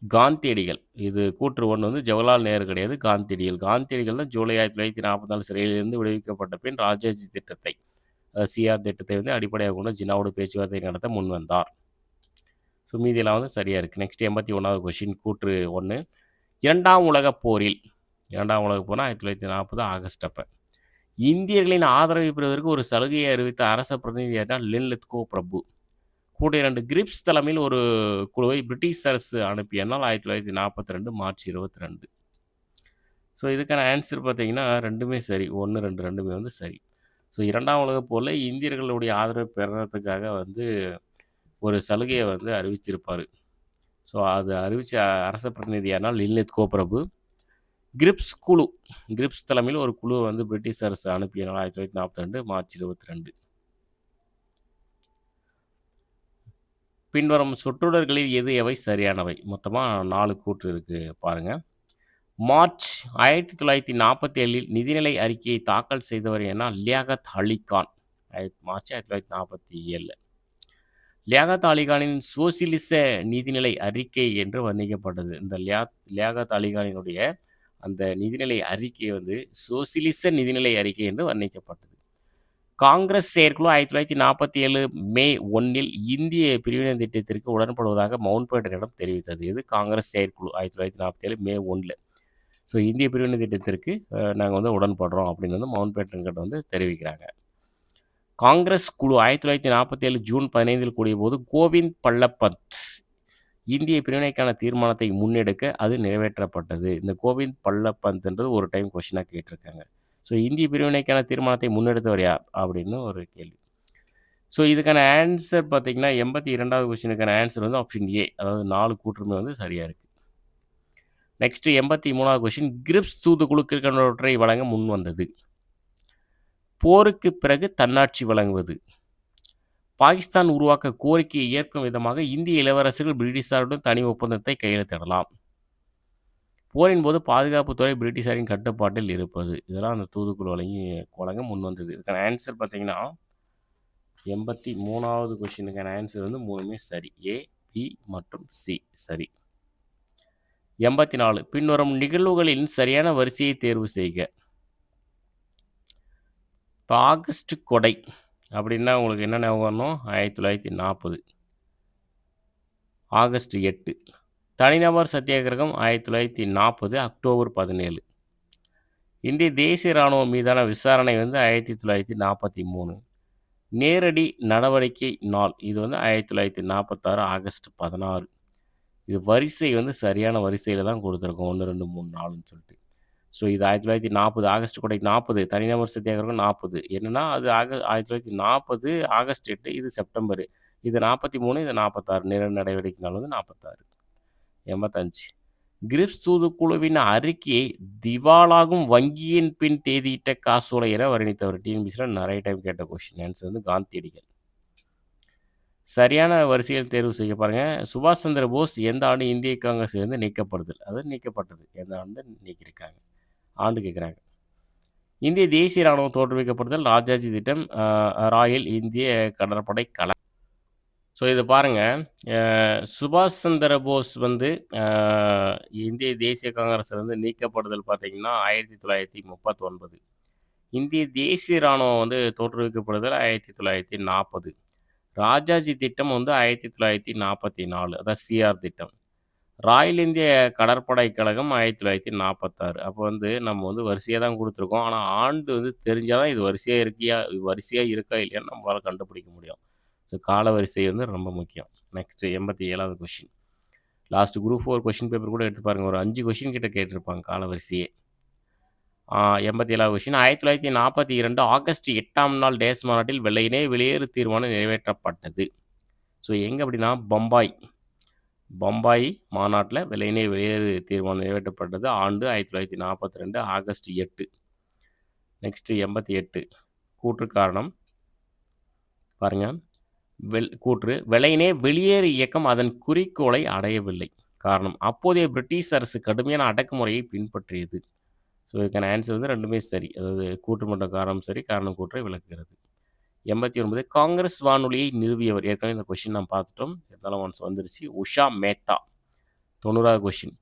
காந்தியடிகள். இது கூற்று 1 வந்து ஜவஹர்லால் நேரு கிடையாது, காந்தியடிகள். காந்தியடிகள் தான் ஜூலை 1944 சிறையிலிருந்து விடுவிக்கப்பட்ட பின் ராஜாஜி திட்டத்தை, சிஆர் திட்டத்தை வந்து அடிப்படையாக கொண்டு ஜின்னாவோடு பேச்சுவார்த்தை நடத்த முன் வந்தார். ஸோ மீதியெல்லாம் வந்து சரியாக இருக்குது. நெக்ஸ்ட் 81வது கொஸ்டின். கூற்று 1. இரண்டாம் உலகப் போரில் 1940 ஆகஸ்ட் அப்போ இந்தியர்களின் ஆதரவை பெறுவதற்கு ஒரு சலுகையை அறிவித்த அரச பிரதிநிதியாக லின்லித்கோ பிரபு. கூற்று 2. கிரிப்ஸ் தலைமையில் ஒரு குழுவை பிரிட்டிஷ் அரசு அனுப்பிய நாள் 1942 மார்ச் 22. ஸோ இதுக்கான ஆன்சர் பார்த்தீங்கன்னா ரெண்டுமே சரி. 1, 2 ரெண்டுமே வந்து சரி. ஸோ இரண்டாம் உலகப் போரில் இந்தியர்களுடைய ஆதரவை பெறுறதுக்காக வந்து ஒரு சலுகையை வந்து அறிவிச்சிருப்பார். ஸோ அது அறிவித்த அரச பிரதிநிதியானால் லின்லித்கோ பிரபு. கிரிப்ஸ் தலைமையில் ஒரு குழு வந்து பிரிட்டிஷ் அரசு அனுப்பிய நாள் 1942 மார்ச் 22. பின்வரும் சொற்றொடர்களில் எது எவை சரியானவை? மொத்தமாக 4 கூற்று இருக்குது பாருங்கள். மார்ச் 1947 நிதிநிலை அறிக்கையை தாக்கல் செய்தவர் என லியாகத் அலி கான். மார்ச் 1947. லியாகத் அலிகானின் சோசியலிச நிதிநிலை அறிக்கை என்று வர்ணிக்கப்பட்டது. இந்த லியாகத் அலிகானினுடைய அந்த நிதிநிலை அறிக்கை வந்து சோசியலிச நிதிநிலை அறிக்கை என்று வர்ணிக்கப்பட்டது. காங்கிரஸ் செயற்குழு 1947 மே 1 இந்திய பிரிவினை திட்டத்திற்கு உடன்படுவதாக மவுண்ட்பேட்டனிடம் தெரிவித்தது. இது காங்கிரஸ் செயற்குழு 1947 மே 1. ஸோ இந்திய பிரிவினை திட்டத்திற்கு நாங்கள் வந்து உடன்படுறோம் அப்படின்னு வந்து மவுண்ட்பேட்டன்கிட்ட வந்து தெரிவிக்கிறாங்க. காங்கிரஸ் குழு 1947 ஜூன் 15 கூடிய போது கோவிந்த் பல்லப்பந்த் இந்திய பிரிவினைக்கான தீர்மானத்தை முன்னெடுக்க அது நிறைவேற்றப்பட்டது. இந்த கோவிந்த் பல்லப்பந்த்ன்றது ஒரு டைம் கொஸ்டினாக கேட்டிருக்காங்க. ஸோ இந்திய பிரிவினைக்கான தீர்மானத்தை முன்னெடுத்தவர் யார் அப்படின்னு ஒரு கேள்வி. ஸோ இதுக்கான ஆன்சர் பார்த்தீங்கன்னா 82வது கொஸ்டினுக்கான ஆன்சர் வந்து ஆப்ஷன் ஏ, அதாவது 4 கூற்றுமே வந்து சரியாக இருக்குது. நெக்ஸ்ட் 83வது கொஸ்டின். கிரிப்ஸ் தூதுக்குழுக்களுக்கொன்றை வழங்க முன் வந்தது. போருக்கு பிறகு தன்னாட்சி வழங்குவது. பாகிஸ்தான் உருவாக்க கோரிக்கையை ஏற்கும் விதமாக இந்திய இளவரசர்கள் பிரிட்டிஷாருடன் தனி ஒப்பந்தத்தை கையெழுத்திடலாம். போரின் போது பாதுகாப்புத்துறை பிரிட்டிஷாரின் கட்டுப்பாட்டில் இருப்பது. இதெல்லாம் அந்த தூதுக்குழு வழங்க முன் வந்தது. இதுக்கான ஆன்சர் பார்த்தீங்கன்னா 83வது கொஸ்டினுக்கான ஆன்சர் வந்து 3மே சரி. ஏ, பி மற்றும் சி சரி. 84. பின்வரும் நிகழ்வுகளின் சரியான வரிசையை தேர்வு செய்க. இப்போ ஆகஸ்ட் கொடை அப்படின்னா உங்களுக்கு என்ன ஞாபகம் வரணும்? 1940 ஆகஸ்ட் 8. தனிநபர் சத்தியாகிரகம் 1940 அக்டோபர் 17. இந்திய தேசிய ராணுவம் மீதான விசாரணை வந்து 1943. நேரடி நடவடிக்கை நாள் இது வந்து 1946 ஆகஸ்ட் 16. இது வரிசை வந்து சரியான வரிசையில தான் குடுத்துருக்கோம். 1, 2, 3, 4ன்னு சொல்லிட்டு. ஸோ இது 1940 ஆகஸ்ட் கொடை 40 தனிநபர் சத்தியாகிரகம் 40 என்னன்னா அது 1940 ஆகஸ்ட் 8 இது செப்டம்பர். இது 43 இது 46 நேரடி நடவடிக்கை நாள் வந்து 46. 85 கிரிப்ஸ் தூதுக்குழுவின் அறிக்கையை திவாலாகும் வங்கியின் பின் தேதியிட்ட காசோலை என வர்ணித்தவர். டிஎன்பிசியில் நிறைய டைம் கேட்ட கொஸ்டின். ஆன்சர் வந்து காந்தியடிகள். சரியான வரிசையில் தேர்வு செய்ய பாருங்க. சுபாஷ் சந்திர போஸ் எந்த ஆண்டு இந்திய காங்கிரஸிலிருந்து நீக்கப்படுதல்? அது நீக்கப்பட்டது. எந்த ஆண்டு நீக்கியிருக்காங்க? ஆண்டு கேட்குறாங்க. இந்திய தேசிய ராணுவம் தோற்றுவிக்கப்படுதல் ராஜாஜி திட்டம், ராயல் இந்திய கடற்படை கல. ஸோ இது பாருங்க, சுபாஷ் சந்திர போஸ் வந்து இந்திய தேசிய காங்கிரஸ்ல இருந்து நீக்கப்படுதல் பார்த்தீங்கன்னா 1939. இந்திய தேசிய ராணுவம் வந்து தோற்றுவிக்கப்படுதல் 1940. ராஜாஜி திட்டம் வந்து 1944 அதான் சிஆர் திட்டம். ராயல் இந்திய கடற்படை கழகம் 1946. அப்போ வந்து நம்ம வந்து வரிசையாக தான் கொடுத்துருக்கோம். ஆனால் ஆண்டு வந்து தெரிஞ்சால் தான் இது வரிசையாக இருக்கா இல்லையான்னு நம்மளால் கண்டுபிடிக்க முடியும். ஸோ கால வரிசை வந்து ரொம்ப முக்கியம். நெக்ஸ்ட்டு 87வது question. Last group 4 question paper கூட எடுத்து பாருங்கள். ஒரு 5 கொஷின் கிட்ட கேட்டிருப்பாங்க கால வரிசையே. 87வது கொஷின். 1942 ஆகஸ்ட் 8ஆம் நாள் டேஸ் மாநாட்டில் வெள்ளையனே வெளியேறு தீர்மானம் நிறைவேற்றப்பட்டது. ஸோ எங்கே அப்படின்னா பம்பாய் மாநாட்டில் வெள்ளையனே வெளியேறு தீர்மானம் நிறைவேற்றப்பட்டது. ஆண்டு 1942 ஆகஸ்ட் 8. நெக்ஸ்ட்டு 88 கூற்று காரணம் பாருங்கள். கூற்று வெள்ளையனே வெளியேறு இயக்கம் அதன் குறிக்கோளை அடையவில்லை. காரணம் அப்போதைய பிரிட்டிஷ் அரசு கடுமையான அடக்குமுறையை பின்பற்றியது. ஸோ இதுக்கான ஆன்சர் வந்து ரெண்டுமே சரி. அதாவது கூற்று மற்றும் காரணம் சரி, காரணம் கூற்றை விளக்குகிறது. 89 காங்கிரஸ் வானொலியை நிறுவியவர். ஏற்கனவே இந்த கொஷின் நாம் பார்த்துட்டோம். இருந்தாலும் ஒன்ஸ் வந்துருச்சு. உஷா மேத்தா. 90வது கொஷின்.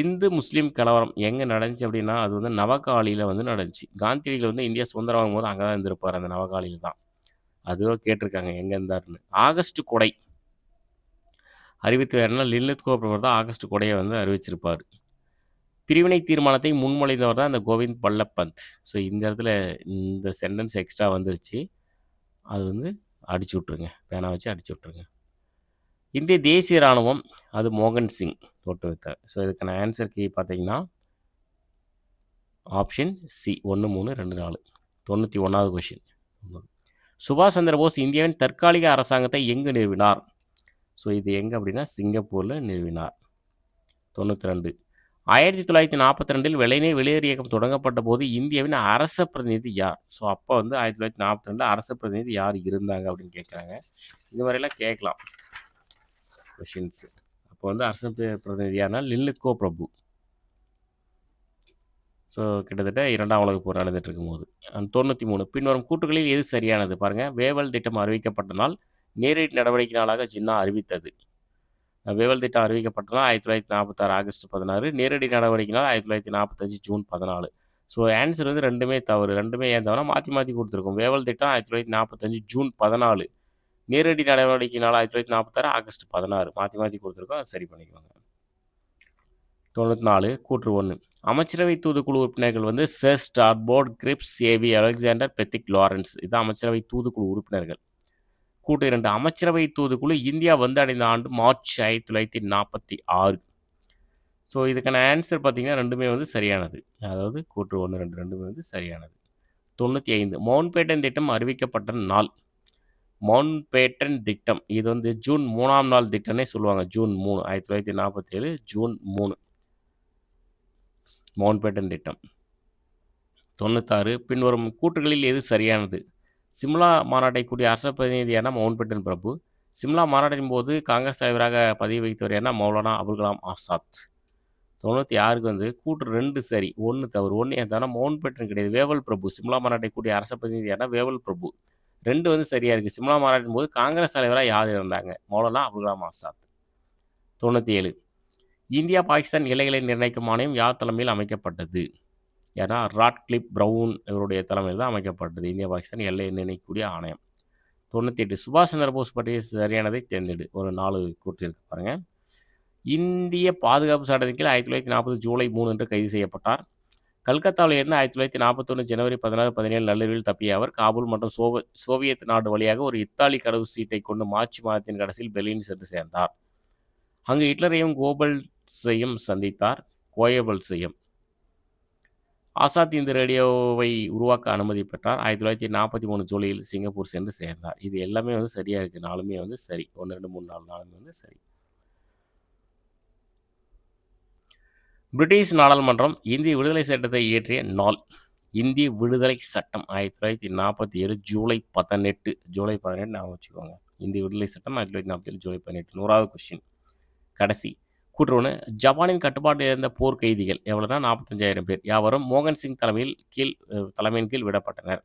இந்து முஸ்லீம் கலவரம் எங்கே நடந்துச்சு அப்படின்னா அது வந்து நவகாலியில் வந்து நடந்துச்சு. காந்தியடிகள் வந்து இந்தியா சுதந்திரம் வாங்கும்போது அங்கே தான் இருந்திருப்பார். அந்த நவகாலியில் தான். அதுவும் கேட்டிருக்காங்க எங்கே இருந்தாருன்னு. ஆகஸ்ட் கொடை அறிவித்து வேறுனா லில்லித் கோப்ரவர் தான் ஆகஸ்ட் கொடையை வந்து அறிவிச்சிருப்பார். பிரிவினை தீர்மானத்தை முன்மொழிந்தவர் தான் அந்த கோவிந்த் பல்லப் பந்த். ஸோ இந்த இடத்துல இந்த சென்டென்ஸ் எக்ஸ்ட்ரா வந்துருச்சு. அது வந்து அடிச்சு விட்ருங்க. பேனா வச்சு அடிச்சு விட்ருங்க. இந்திய தேசிய ராணுவம் அது மோகன் சிங் தோற்றுவித்தார். ஸோ இதுக்கான ஆன்சர் கீ பார்த்தீங்கன்னா ஆப்ஷன் சி 1, 3, 2, 4. 91வது கொஷின். சுபாஷ் சந்திர போஸ் இந்தியாவின் தற்காலிக அரசாங்கத்தை எங்கு நிறுவினார்? ஸோ இது எங்கே அப்படின்னா சிங்கப்பூரில் நிறுவினார். 92 1942 வெள்ளையனே வெளியேறு இயக்கம் தொடங்கப்பட்ட போது இந்தியாவின் அரச பிரதிநிதி யார்? ஸோ அப்போ வந்து 1942 அரச பிரதிநிதி யார் இருந்தாங்க அப்படின்னு கேட்குறாங்க. இது மாதிரிலாம் கேட்கலாம் கொஷின்ஸு. அப்போ வந்து அரச பிரதிநிதி யாருன்னா லில்லித் கோ பிரபு. ஸோ கிட்டத்தட்ட 2ஆம் உலகப் போர் நடந்துட்டு இருக்கும்போது. 93 பின்வரும் கூற்றுகளில் எது சரியானது? பாருங்கள். வேவல் திட்டம் அறிவிக்கப்பட்ட நாள் நேரடி நடவடிக்கை நாளாக ஜின்னா அறிவித்தது. வேவல் திட்டம் அறிவிக்கப்பட்ட நாள் 1946 ஆகஸ்ட் 16. நேரடி நடவடிக்கை நாள் 1945 ஜூன் 14. ஸோ ஆன்சர் வந்து ரெண்டுமே தவறு. ரெண்டுமே ஏன் தவறுனா மாற்றி கொடுத்துருக்கோம். வேவல் திட்டம் 1945 ஜூன் 14. நேரடி நடவடிக்கை நாள் 1946 ஆகஸ்ட் 16. மாற்றி கொடுத்துருக்கோம். அதை சரி பண்ணிக்கோங்க. 94 கூற்று 1 அமைச்சரவை தூதுக்குழு உறுப்பினர்கள் வந்து sir Stafford grips, AV Alexander, Pethick Lawrence. இதுதான் அமைச்சரவை தூதுக்குழு உறுப்பினர்கள். கூட்டு 2 அமைச்சரவை தூதுக்குழு இந்தியா வந்து அடைந்த ஆண்டு மார்ச் 1946. ஸோ இதுக்கான ஆன்சர் பார்த்தீங்கன்னா ரெண்டுமே வந்து சரியானது. அதாவது கூற்று 1, 2 ரெண்டுமே வந்து சரியானது. 95 மவுண்ட்பேட்டன் திட்டம் அறிவிக்கப்பட்ட நாள். மவுண்ட்பேட்டன் திட்டம் இது வந்து ஜூன் 3ஆம் நாள் திட்டம்னே சொல்லுவாங்க. ஜூன் 3 1947 ஜூன் 3 மவுண்ட்பேட்டன் திட்டம். 96 பின்வரும் கூற்றுகளில் எது சரியானது? சிம்லா மாநாட்டை கூடிய அரச பிரதிநிதியான மவுண்ட்பேட்டன் பிரபு. சிம்லா மாநாட்டின் போது காங்கிரஸ் தலைவராக பதவி வகித்தவர் யாருன்னா மௌலானா அபுல் கலாம் ஆசாத். 96க்கு வந்து கூற்று 2 சரி, 1 தவறு. 1 ஏன்னா மவுண்ட்பேட்டன் கிடையாது, வேவல் பிரபு. சிம்லா மாநாட்டை கூடிய அரச பிரதிநிதியான வேவல் பிரபு. 2 வந்து சரியாக இருக்குது. சிம்லா மாநாட்டின் போது காங்கிரஸ் தலைவராக யார் இருந்தாங்க? மௌலானா அபுல் கலாம் ஆசாத். 97 இந்தியா பாகிஸ்தான் எல்லைகளை நிர்ணயிக்கும் ஆணையம் யார் தலைமையில் அமைக்கப்பட்டது? ஏன்னா ராட்கிளிப் பிரவுன் இவருடைய தலைமையில் தான் அமைக்கப்பட்டது இந்தியா பாகிஸ்தான் எல்லை நிர்ணயிக்கக்கூடிய ஆணையம். 98 சுபாஷ் சந்திர போஸ் பற்றிய சரியானதை தேர்ந்தெடு. ஒரு 4 கூற்று இருக்கு பாருங்க. இந்திய பாதுகாப்பு சட்டத்தின் கீழ் 1940 ஜூலை 3 அன்று கைது செய்யப்பட்டார். கல்கத்தாவில் இருந்து 1941 ஜனவரி 16, 17 நள்ளிரவில் தப்பிய அவர் காபூல் மற்றும் சோவியத் நாடு வழியாக ஒரு இத்தாலி கடவுச்சீட்டை கொண்டு மார்ச் மாதத்தின் கடைசியில் பெர்லின் சென்று சேர்ந்தார். அங்கு ஹிட்லரையும் கோபல்ஸையும் சந்தித்தார். கோயபல்ஸையும். ஆசாத் இந்து ரேடியோவை உருவாக்க அனுமதி பெற்றார். 1943 ஜூலையில் சிங்கப்பூர் சென்று சேர்ந்தார். இது எல்லாமே வந்து சரியா இருக்கு. 4மே வந்து சரி. 1, 2, 3, 4 4மே வந்து சரி. பிரிட்டிஷ் நாடாளுமன்றம் இந்திய விடுதலை சட்டத்தை இயற்றிய நாள். இந்திய விடுதலை சட்டம் 1947 ஜூலை 18. ஜூலை 18 ஞாபகம் வச்சுக்கோங்க. இந்திய விடுதலை சட்டம் 1947 ஜூலை 18. 100வது கொஸ்டின். கடைசி கூற்று 1. ஜப்பானின் கட்டுப்பாட்டில் இருந்த போர் கைதிகள் எவ்வளோனா 45,000 பேர் யாவரும் மோகன் சிங் தலைமையின் கீழ் விடப்பட்டனர்.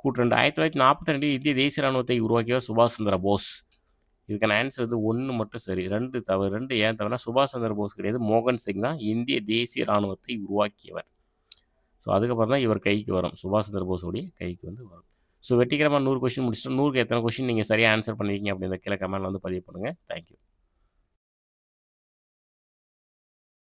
கூற்று 2. 1942 இந்திய தேசிய ராணுவத்தை உருவாக்கியவர் சுபாஷ் சந்திர போஸ். இதுக்கான ஆன்சர் வந்து 1 மட்டும் சரி. 2 தவறு. 2 ஏன் தவறுனா சுபாஷ் சந்திர போஸ் கிடையாது, மோகன் சிங் தான் இந்திய தேசிய ராணுவத்தை உருவாக்கியவர். ஸோ அதுக்கப்புறம் தான் இவர் கைக்கு வரும். சுபாஷ் சந்திர போஸோடைய கைக்கு வந்து வரும். ஸோ வெற்றிகரமாக 100 கொஸ்டின் முடிச்சிட்டோம். 100க்கு எத்தனை கொஸ்டின் நீங்கள் சரியாக ஆன்சர் பண்ணியிருக்கீங்க அப்படின்ற கீழே கமெண்ட்டில் வந்து பதிவு பண்ணுங்கள். தேங்க்யூ.